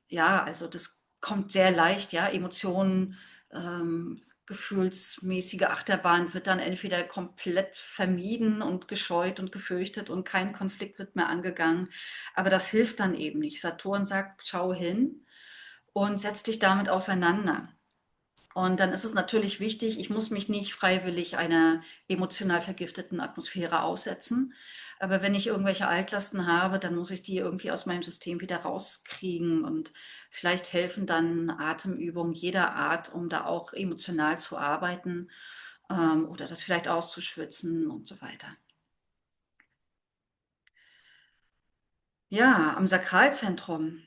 ja, also das kommt sehr leicht, ja, Emotionen gefühlsmäßige Achterbahn wird dann entweder komplett vermieden und gescheut und gefürchtet und kein Konflikt wird mehr angegangen. Aber das hilft dann eben nicht. Saturn sagt, schau hin und setz dich damit auseinander. Und dann ist es natürlich wichtig, ich muss mich nicht freiwillig einer emotional vergifteten Atmosphäre aussetzen. Aber wenn ich irgendwelche Altlasten habe, dann muss ich die irgendwie aus meinem System wieder rauskriegen. Und vielleicht helfen dann Atemübungen jeder Art, um da auch emotional zu arbeiten oder das vielleicht auszuschwitzen und so weiter. Ja, am Sakralzentrum.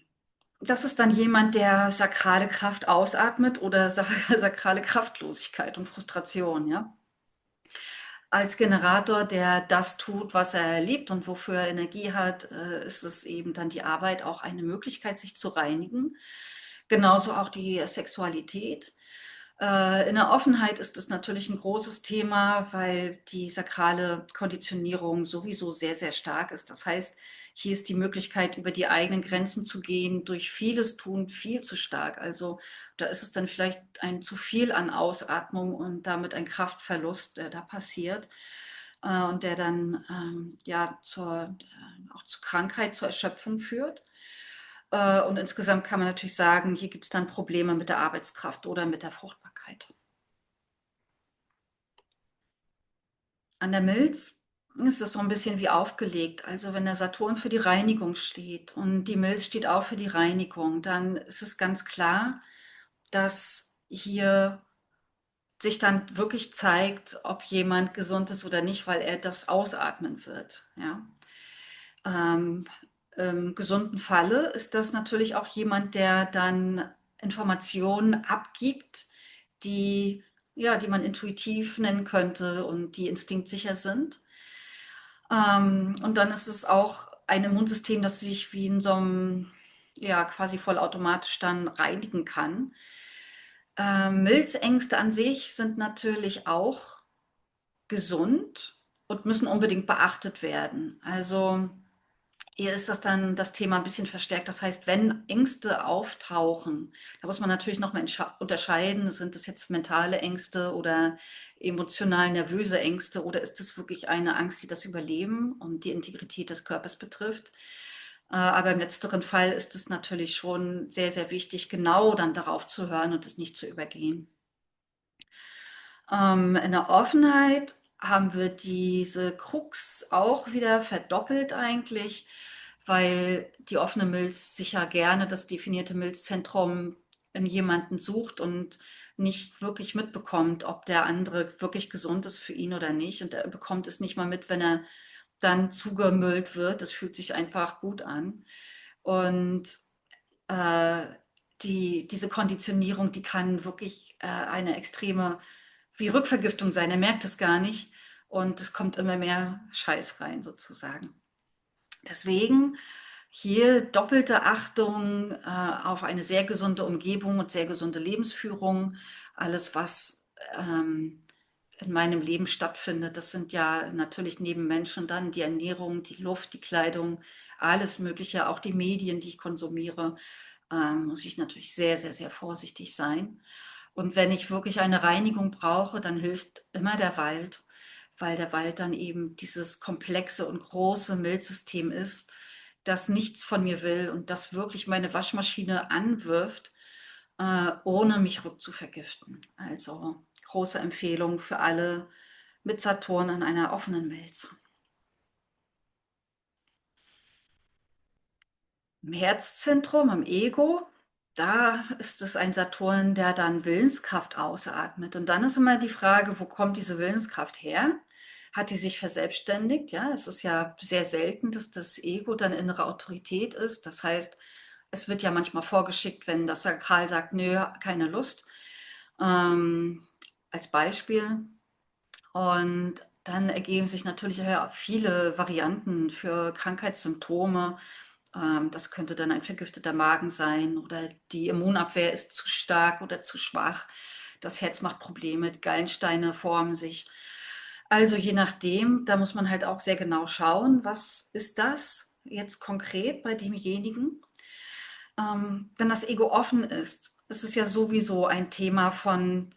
Das ist dann jemand, der sakrale Kraft ausatmet oder sakrale Kraftlosigkeit und Frustration, ja. Als Generator, der das tut, was er liebt und wofür er Energie hat, ist es eben dann die Arbeit auch eine Möglichkeit, sich zu reinigen. Genauso auch die Sexualität. In der Offenheit ist es natürlich ein großes Thema, weil die sakrale Konditionierung sowieso sehr, sehr stark ist. Das heißt, hier ist die Möglichkeit, über die eigenen Grenzen zu gehen, durch vieles tun, viel zu stark. Also da ist es dann vielleicht ein zu viel an Ausatmung und damit ein Kraftverlust, der da passiert und der dann ja auch zu Krankheit, zur Erschöpfung führt. Und insgesamt kann man natürlich sagen, hier gibt es dann Probleme mit der Arbeitskraft oder mit der Fruchtbarkeit. An der Milz ist es so ein bisschen wie aufgelegt. Also wenn der Saturn für die Reinigung steht und die Milz steht auch für die Reinigung, dann ist es ganz klar, dass hier sich dann wirklich zeigt, ob jemand gesund ist oder nicht, weil er das ausatmen wird. Ja? Ähm, Im gesunden Falle ist das natürlich auch jemand, der dann Informationen abgibt, die, ja, die man intuitiv nennen könnte und die instinktsicher sind. Und dann ist es auch ein Immunsystem, das sich wie in so einem, ja, quasi vollautomatisch dann reinigen kann. Milzängste an sich sind natürlich auch gesund und müssen unbedingt beachtet werden. Also hier ist das dann das Thema ein bisschen verstärkt. Das heißt, wenn Ängste auftauchen, da muss man natürlich noch mal unterscheiden, sind das jetzt mentale Ängste oder emotional nervöse Ängste oder ist es wirklich eine Angst, die das Überleben und die Integrität des Körpers betrifft? Aber im letzteren Fall ist es natürlich schon sehr, sehr wichtig, genau dann darauf zu hören und es nicht zu übergehen. In der Offenheit haben wir diese Krux auch wieder verdoppelt eigentlich, weil die offene Milz sicher gerne das definierte Milzzentrum in jemanden sucht und nicht wirklich mitbekommt, ob der andere wirklich gesund ist für ihn oder nicht. Und er bekommt es nicht mal mit, wenn er dann zugemüllt wird. Das fühlt sich einfach gut an. Und äh, diese Konditionierung, die kann wirklich eine extreme wie Rückvergiftung sein. Er merkt es gar nicht und es kommt immer mehr Scheiß rein sozusagen. Deswegen hier doppelte Achtung auf eine sehr gesunde Umgebung und sehr gesunde Lebensführung. Alles, was in meinem Leben stattfindet, das sind ja natürlich neben Menschen dann die Ernährung, die Luft, die Kleidung, alles Mögliche, auch die Medien, die ich konsumiere, muss ich natürlich sehr, sehr, sehr vorsichtig sein. Und wenn ich wirklich eine Reinigung brauche, dann hilft immer der Wald, weil der Wald dann eben dieses komplexe und große Milzsystem ist, das nichts von mir will und das wirklich meine Waschmaschine anwirft, ohne mich rückzuvergiften. Also große Empfehlung für alle mit Saturn an einer offenen Milz. Im Herzzentrum, am Ego, da ist es ein Saturn, der dann Willenskraft ausatmet. Und dann ist immer die Frage, wo kommt diese Willenskraft her? Hat die sich verselbstständigt? Ja, es ist ja sehr selten, dass das Ego dann innere Autorität ist. Das heißt, es wird ja manchmal vorgeschickt, wenn das Sakral sagt, nö, keine Lust. Ähm, als Beispiel. Und dann ergeben sich natürlich ja viele Varianten für Krankheitssymptome. Das könnte dann ein vergifteter Magen sein oder die Immunabwehr ist zu stark oder zu schwach. Das Herz macht Probleme, die Gallensteine formen sich. Also je nachdem, da muss man halt auch sehr genau schauen, was ist das jetzt konkret bei demjenigen. Wenn das Ego offen ist es ja sowieso ein Thema von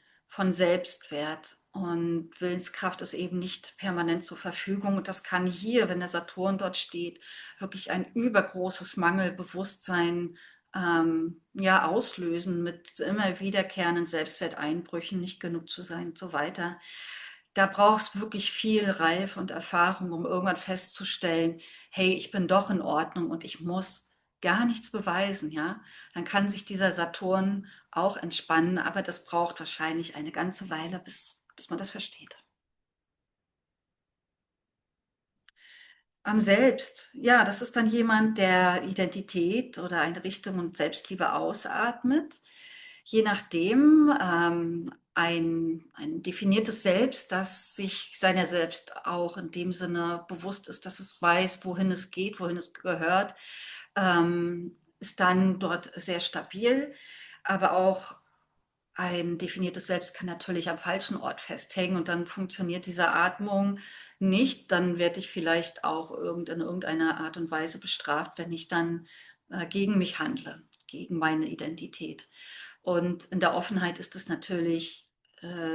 Selbstwert. Und Willenskraft ist eben nicht permanent zur Verfügung. Und das kann hier, wenn der Saturn dort steht, wirklich ein übergroßes Mangelbewusstsein ja, auslösen mit immer wiederkehrenden Selbstwerteinbrüchen, nicht genug zu sein und so weiter. Da braucht es wirklich viel Reife und Erfahrung, um irgendwann festzustellen, hey, ich bin doch in Ordnung und ich muss gar nichts beweisen, ja. Dann kann sich dieser Saturn auch entspannen, aber das braucht wahrscheinlich eine ganze Weile, bis man das versteht. Am Selbst, ja, das ist dann jemand, der Identität oder eine Richtung und Selbstliebe ausatmet. Je nachdem, ein definiertes Selbst, das sich seiner selbst auch in dem Sinne bewusst ist, dass es weiß, wohin es geht, wohin es gehört, ist dann dort sehr stabil, aber auch ein definiertes Selbst kann natürlich am falschen Ort festhängen und dann funktioniert diese Atmung nicht. Dann werde ich vielleicht auch in irgendeiner Art und Weise bestraft, wenn ich dann gegen mich handle, gegen meine Identität. Und in der Offenheit ist es natürlich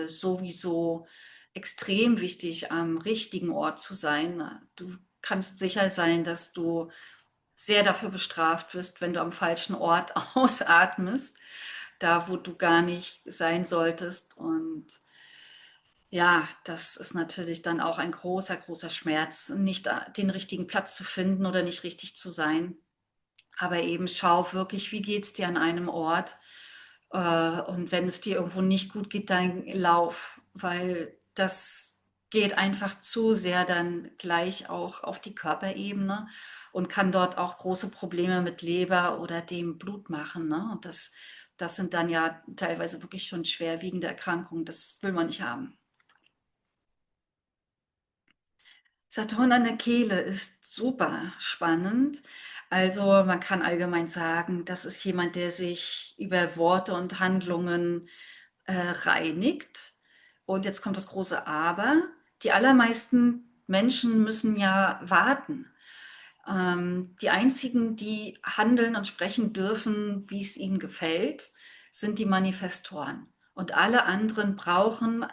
sowieso extrem wichtig, am richtigen Ort zu sein. Du kannst sicher sein, dass du sehr dafür bestraft wirst, wenn du am falschen Ort ausatmest, da wo du gar nicht sein solltest. Und ja, das ist natürlich dann auch ein großer, großer Schmerz, nicht den richtigen Platz zu finden oder nicht richtig zu sein. Aber eben schau wirklich, wie geht es dir an einem Ort? Und wenn es dir irgendwo nicht gut geht, dann lauf, weil das geht einfach zu sehr dann gleich auch auf die Körperebene und kann dort auch große Probleme mit Leber oder dem Blut machen. Ne? Und das sind dann ja teilweise wirklich schon schwerwiegende Erkrankungen. Das will man nicht haben. Saturn an der Kehle ist super spannend. Also man kann allgemein sagen, das ist jemand, der sich über Worte und Handlungen reinigt. Und jetzt kommt das große Aber. Die allermeisten Menschen müssen ja warten. Die einzigen, die handeln und sprechen dürfen, wie es ihnen gefällt, sind die Manifestoren. Und alle anderen brauchen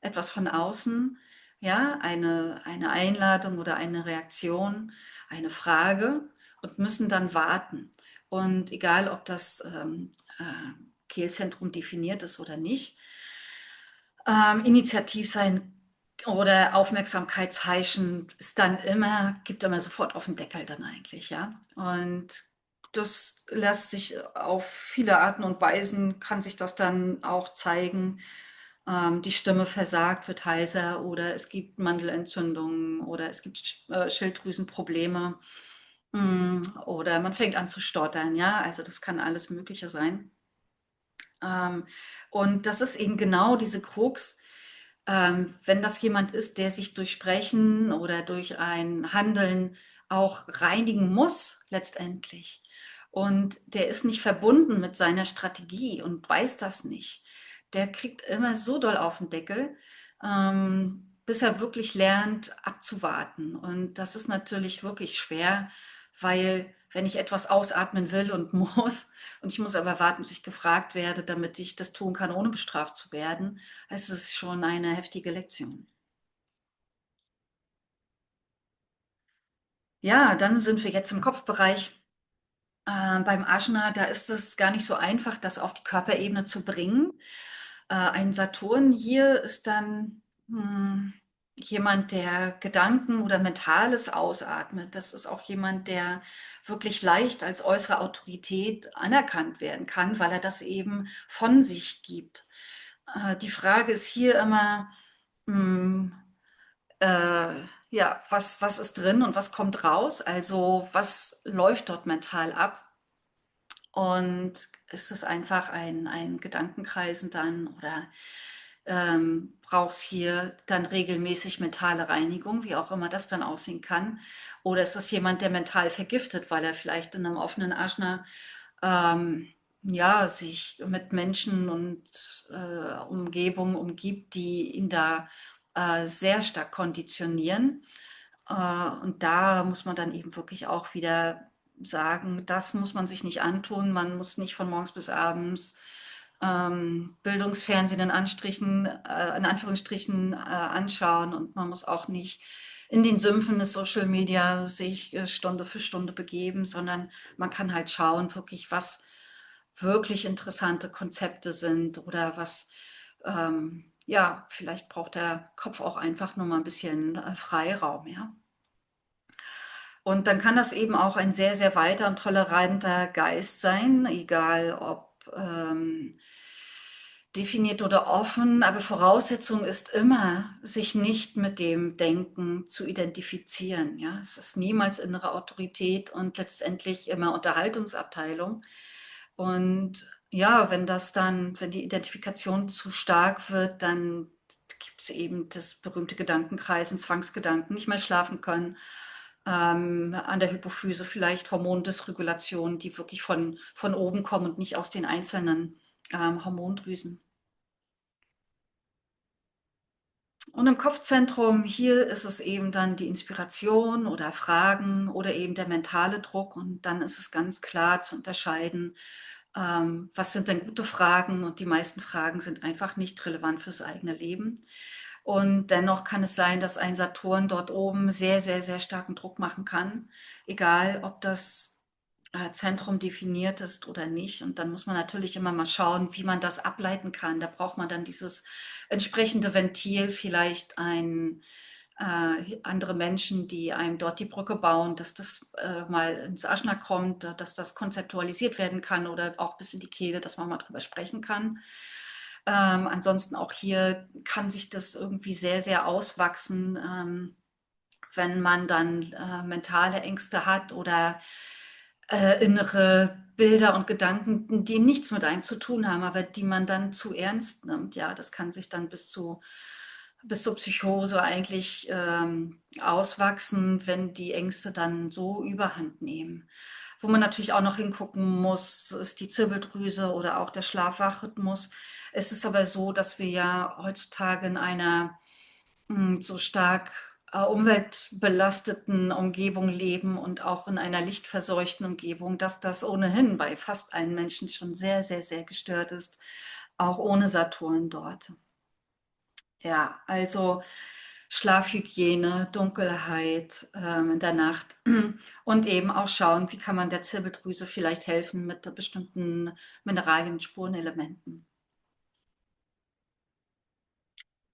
etwas von außen, ja, eine Einladung oder eine Reaktion, eine Frage und müssen dann warten. Und egal, ob das Kehlzentrum definiert ist oder nicht, initiativ sein oder Aufmerksamkeitsheischen ist dann immer, gibt immer sofort auf den Deckel dann eigentlich, ja. Und das lässt sich auf viele Arten und Weisen, kann sich das dann auch zeigen. Die Stimme versagt, wird heiser oder es gibt Mandelentzündungen oder es gibt Schilddrüsenprobleme oder man fängt an zu stottern, ja. Also das kann alles Mögliche sein. Ähm, und das ist eben genau diese Krux, wenn das jemand ist, der sich durch Sprechen oder durch ein Handeln auch reinigen muss, letztendlich. Und der ist nicht verbunden mit seiner Strategie und weiß das nicht. Der kriegt immer so doll auf den Deckel, bis er wirklich lernt, abzuwarten. Und das ist natürlich wirklich schwer, weil wenn ich etwas ausatmen will und muss, und ich muss aber warten, bis ich gefragt werde, damit ich das tun kann, ohne bestraft zu werden, es ist schon eine heftige Lektion. Ja, dann sind wir jetzt im Kopfbereich. Beim Ajna, da ist es gar nicht so einfach, das auf die Körperebene zu bringen. Ein Saturn hier ist dann jemand, der Gedanken oder Mentales ausatmet. Das ist auch jemand, der wirklich leicht als äußere Autorität anerkannt werden kann, weil er das eben von sich gibt. Die Frage ist hier immer, mh, äh, ja, was ist drin und was kommt raus? Also was läuft dort mental ab? Und ist es einfach ein Gedankenkreisen dann oder brauchst hier dann regelmäßig mentale Reinigung, wie auch immer das dann aussehen kann? Oder ist das jemand, der mental vergiftet, weil er vielleicht in einem offenen Aschner ähm, ja, sich mit Menschen und Umgebung umgibt, die ihn da sehr stark konditionieren. Und da muss man dann eben wirklich auch wieder sagen, das muss man sich nicht antun. Man muss nicht von morgens bis abends Bildungsfernsehen in Anführungsstrichen anschauen und man muss auch nicht in den Sümpfen des Social Media sich Stunde für Stunde begeben, sondern man kann halt schauen, wirklich, was wirklich interessante Konzepte sind oder was, ja, vielleicht braucht der Kopf auch einfach nur mal ein bisschen Freiraum, ja. Und dann kann das eben auch ein sehr, sehr weiter und toleranter Geist sein, egal ob definiert oder offen. Aber Voraussetzung ist immer, sich nicht mit dem Denken zu identifizieren. Ja, es ist niemals innere Autorität und letztendlich immer Unterhaltungsabteilung. Und ja, wenn die Identifikation zu stark wird, dann gibt es eben das berühmte Gedankenkreisen, Zwangsgedanken, nicht mehr schlafen können, an der Hypophyse vielleicht Hormondysregulationen, die wirklich von oben kommen und nicht aus den einzelnen Hormondrüsen. Und im Kopfzentrum, hier ist es eben dann die Inspiration oder Fragen oder eben der mentale Druck. Und dann ist es ganz klar zu unterscheiden, was sind denn gute Fragen? Und die meisten Fragen sind einfach nicht relevant fürs eigene Leben. Und dennoch kann es sein, dass ein Saturn dort oben sehr, sehr, sehr starken Druck machen kann, egal ob das Zentrum definiert ist oder nicht. Und dann muss man natürlich immer mal schauen, wie man das ableiten kann. Da braucht man dann dieses entsprechende Ventil, vielleicht andere Menschen, die einem dort die Brücke bauen, dass das mal ins Aschner kommt, dass das konzeptualisiert werden kann oder auch bis in die Kehle, dass man mal drüber sprechen kann. Ansonsten auch hier kann sich das irgendwie sehr, sehr auswachsen, wenn man dann mentale Ängste hat oder innere Bilder und Gedanken, die nichts mit einem zu tun haben, aber die man dann zu ernst nimmt. Ja, das kann sich dann bis zur Psychose eigentlich auswachsen, wenn die Ängste dann so überhand nehmen. Wo man natürlich auch noch hingucken muss, ist die Zirbeldrüse oder auch der Schlaf-Wach-Rhythmus. Es ist aber so, dass wir ja heutzutage in einer so stark umweltbelasteten Umgebung leben und auch in einer lichtverseuchten Umgebung, dass das ohnehin bei fast allen Menschen schon sehr, sehr, sehr gestört ist, auch ohne Saturn dort. Ja, also Schlafhygiene, Dunkelheit in der Nacht und eben auch schauen, wie kann man der Zirbeldrüse vielleicht helfen mit bestimmten Mineralien, Spurenelementen.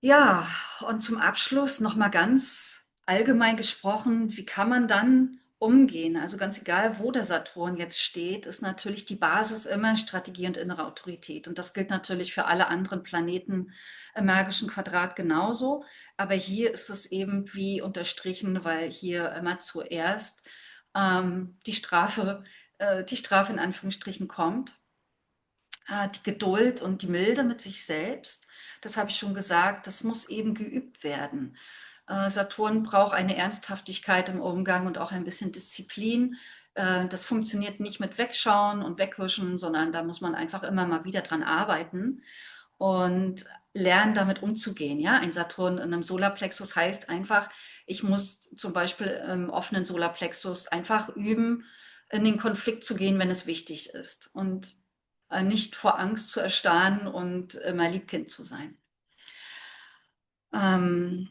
Ja, und zum Abschluss noch mal ganz allgemein gesprochen, wie kann man dann umgehen? Also ganz egal, wo der Saturn jetzt steht, ist natürlich die Basis immer Strategie und innere Autorität. Und das gilt natürlich für alle anderen Planeten im magischen Quadrat genauso. Aber hier ist es eben wie unterstrichen, weil hier immer zuerst die Strafe in Anführungsstrichen kommt, die Geduld und die Milde mit sich selbst, das habe ich schon gesagt, das muss eben geübt werden. Saturn braucht eine Ernsthaftigkeit im Umgang und auch ein bisschen Disziplin. Das funktioniert nicht mit Wegschauen und Wegwischen, sondern da muss man einfach immer mal wieder dran arbeiten und lernen, damit umzugehen. Ja, ein Saturn in einem Solarplexus heißt einfach, ich muss zum Beispiel im offenen Solarplexus einfach üben, in den Konflikt zu gehen, wenn es wichtig ist und nicht vor Angst zu erstarren und immer Liebkind zu sein. Ähm,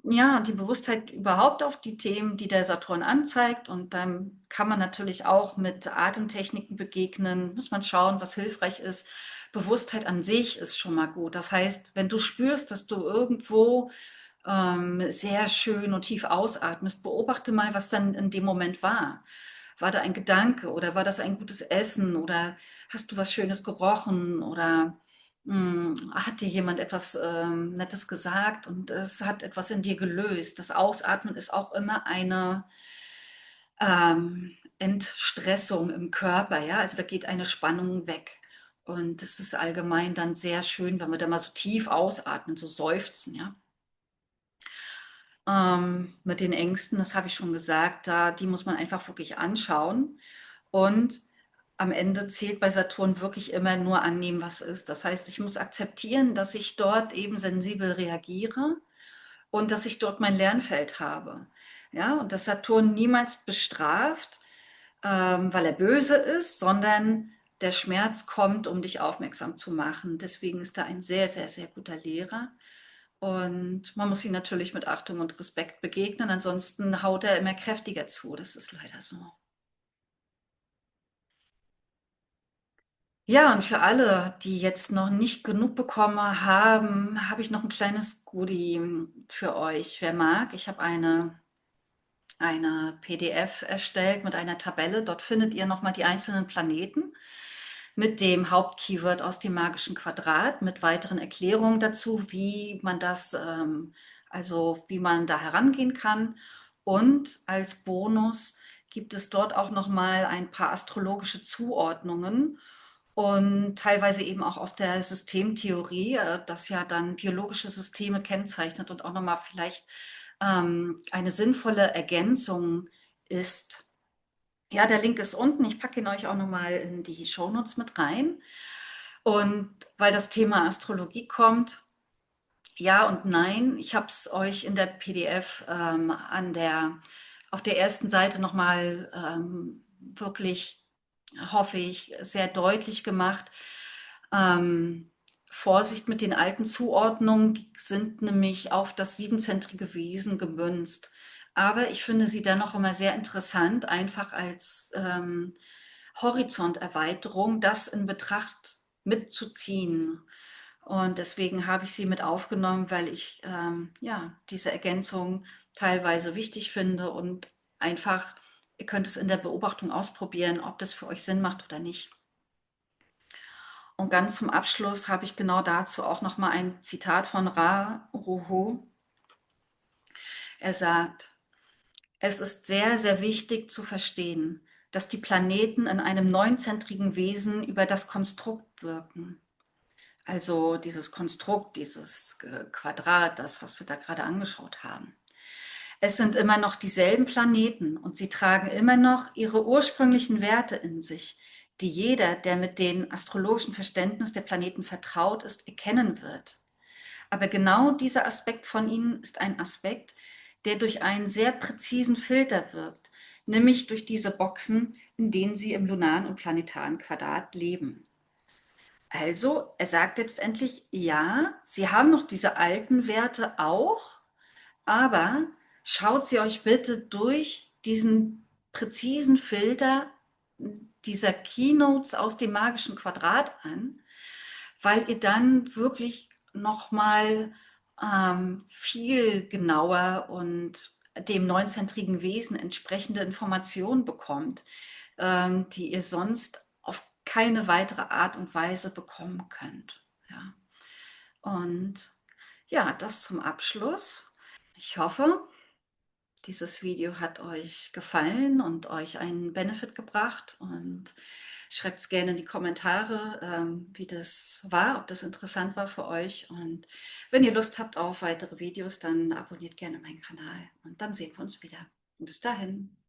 ja, die Bewusstheit überhaupt auf die Themen, die der Saturn anzeigt. Und dann kann man natürlich auch mit Atemtechniken begegnen, muss man schauen, was hilfreich ist. Bewusstheit an sich ist schon mal gut. Das heißt, wenn du spürst, dass du irgendwo sehr schön und tief ausatmest, beobachte mal, was dann in dem Moment war. War da ein Gedanke oder war das ein gutes Essen oder hast du was Schönes gerochen oder hat dir jemand etwas Nettes gesagt und es hat etwas in dir gelöst. Das Ausatmen ist auch immer eine Entstressung im Körper, ja, also da geht eine Spannung weg. Und es ist allgemein dann sehr schön, wenn wir da mal so tief ausatmen, so seufzen, ja. Mit den Ängsten, das habe ich schon gesagt, die muss man einfach wirklich anschauen. Und am Ende zählt bei Saturn wirklich immer nur annehmen, was ist. Das heißt, ich muss akzeptieren, dass ich dort eben sensibel reagiere und dass ich dort mein Lernfeld habe. Ja, und dass Saturn niemals bestraft, weil er böse ist, sondern der Schmerz kommt, um dich aufmerksam zu machen. Deswegen ist er ein sehr, sehr, sehr guter Lehrer. Und man muss ihn natürlich mit Achtung und Respekt begegnen, ansonsten haut er immer kräftiger zu. Das ist leider so. Ja, und für alle, die jetzt noch nicht genug bekommen haben, habe ich noch ein kleines Goodie für euch. Wer mag, ich habe eine PDF erstellt mit einer Tabelle. Dort findet ihr nochmal die einzelnen Planeten mit dem Hauptkeyword aus dem magischen Quadrat, mit weiteren Erklärungen dazu, wie man das, also wie man da herangehen kann. Und als Bonus gibt es dort auch nochmal ein paar astrologische Zuordnungen und teilweise eben auch aus der Systemtheorie, das ja dann biologische Systeme kennzeichnet und auch nochmal vielleicht eine sinnvolle Ergänzung ist. Ja, der Link ist unten. Ich packe ihn euch auch nochmal in die Shownotes mit rein. Und weil das Thema Astrologie kommt, ja und nein, ich habe es euch in der PDF auf der ersten Seite nochmal wirklich, hoffe ich, sehr deutlich gemacht. Ähm, Vorsicht mit den alten Zuordnungen, die sind nämlich auf das siebenzentrige Wesen gemünzt. Aber ich finde sie dennoch immer sehr interessant, einfach als Horizonterweiterung, das in Betracht mitzuziehen. Und deswegen habe ich sie mit aufgenommen, weil ich ja, diese Ergänzung teilweise wichtig finde und einfach, ihr könnt es in der Beobachtung ausprobieren, ob das für euch Sinn macht oder nicht. Und ganz zum Abschluss habe ich genau dazu auch noch mal ein Zitat von Ra Uru. Er sagt: Es ist sehr, sehr wichtig zu verstehen, dass die Planeten in einem neunzentrigen Wesen über das Konstrukt wirken. Also dieses Konstrukt, dieses Quadrat, das, was wir da gerade angeschaut haben. Es sind immer noch dieselben Planeten und sie tragen immer noch ihre ursprünglichen Werte in sich, die jeder, der mit dem astrologischen Verständnis der Planeten vertraut ist, erkennen wird. Aber genau dieser Aspekt von ihnen ist ein Aspekt, der durch einen sehr präzisen Filter wirkt, nämlich durch diese Boxen, in denen sie im lunaren und planetaren Quadrat leben. Also, er sagt letztendlich, ja, sie haben noch diese alten Werte auch, aber schaut sie euch bitte durch diesen präzisen Filter dieser Keynotes aus dem magischen Quadrat an, weil ihr dann wirklich nochmal viel genauer und dem neunzentrigen Wesen entsprechende Informationen bekommt, die ihr sonst auf keine weitere Art und Weise bekommen könnt. Ja. Und ja, das zum Abschluss. Ich hoffe, dieses Video hat euch gefallen und euch einen Benefit gebracht, und schreibt es gerne in die Kommentare, wie das war, ob das interessant war für euch, und wenn ihr Lust habt auf weitere Videos, dann abonniert gerne meinen Kanal und dann sehen wir uns wieder. Bis dahin.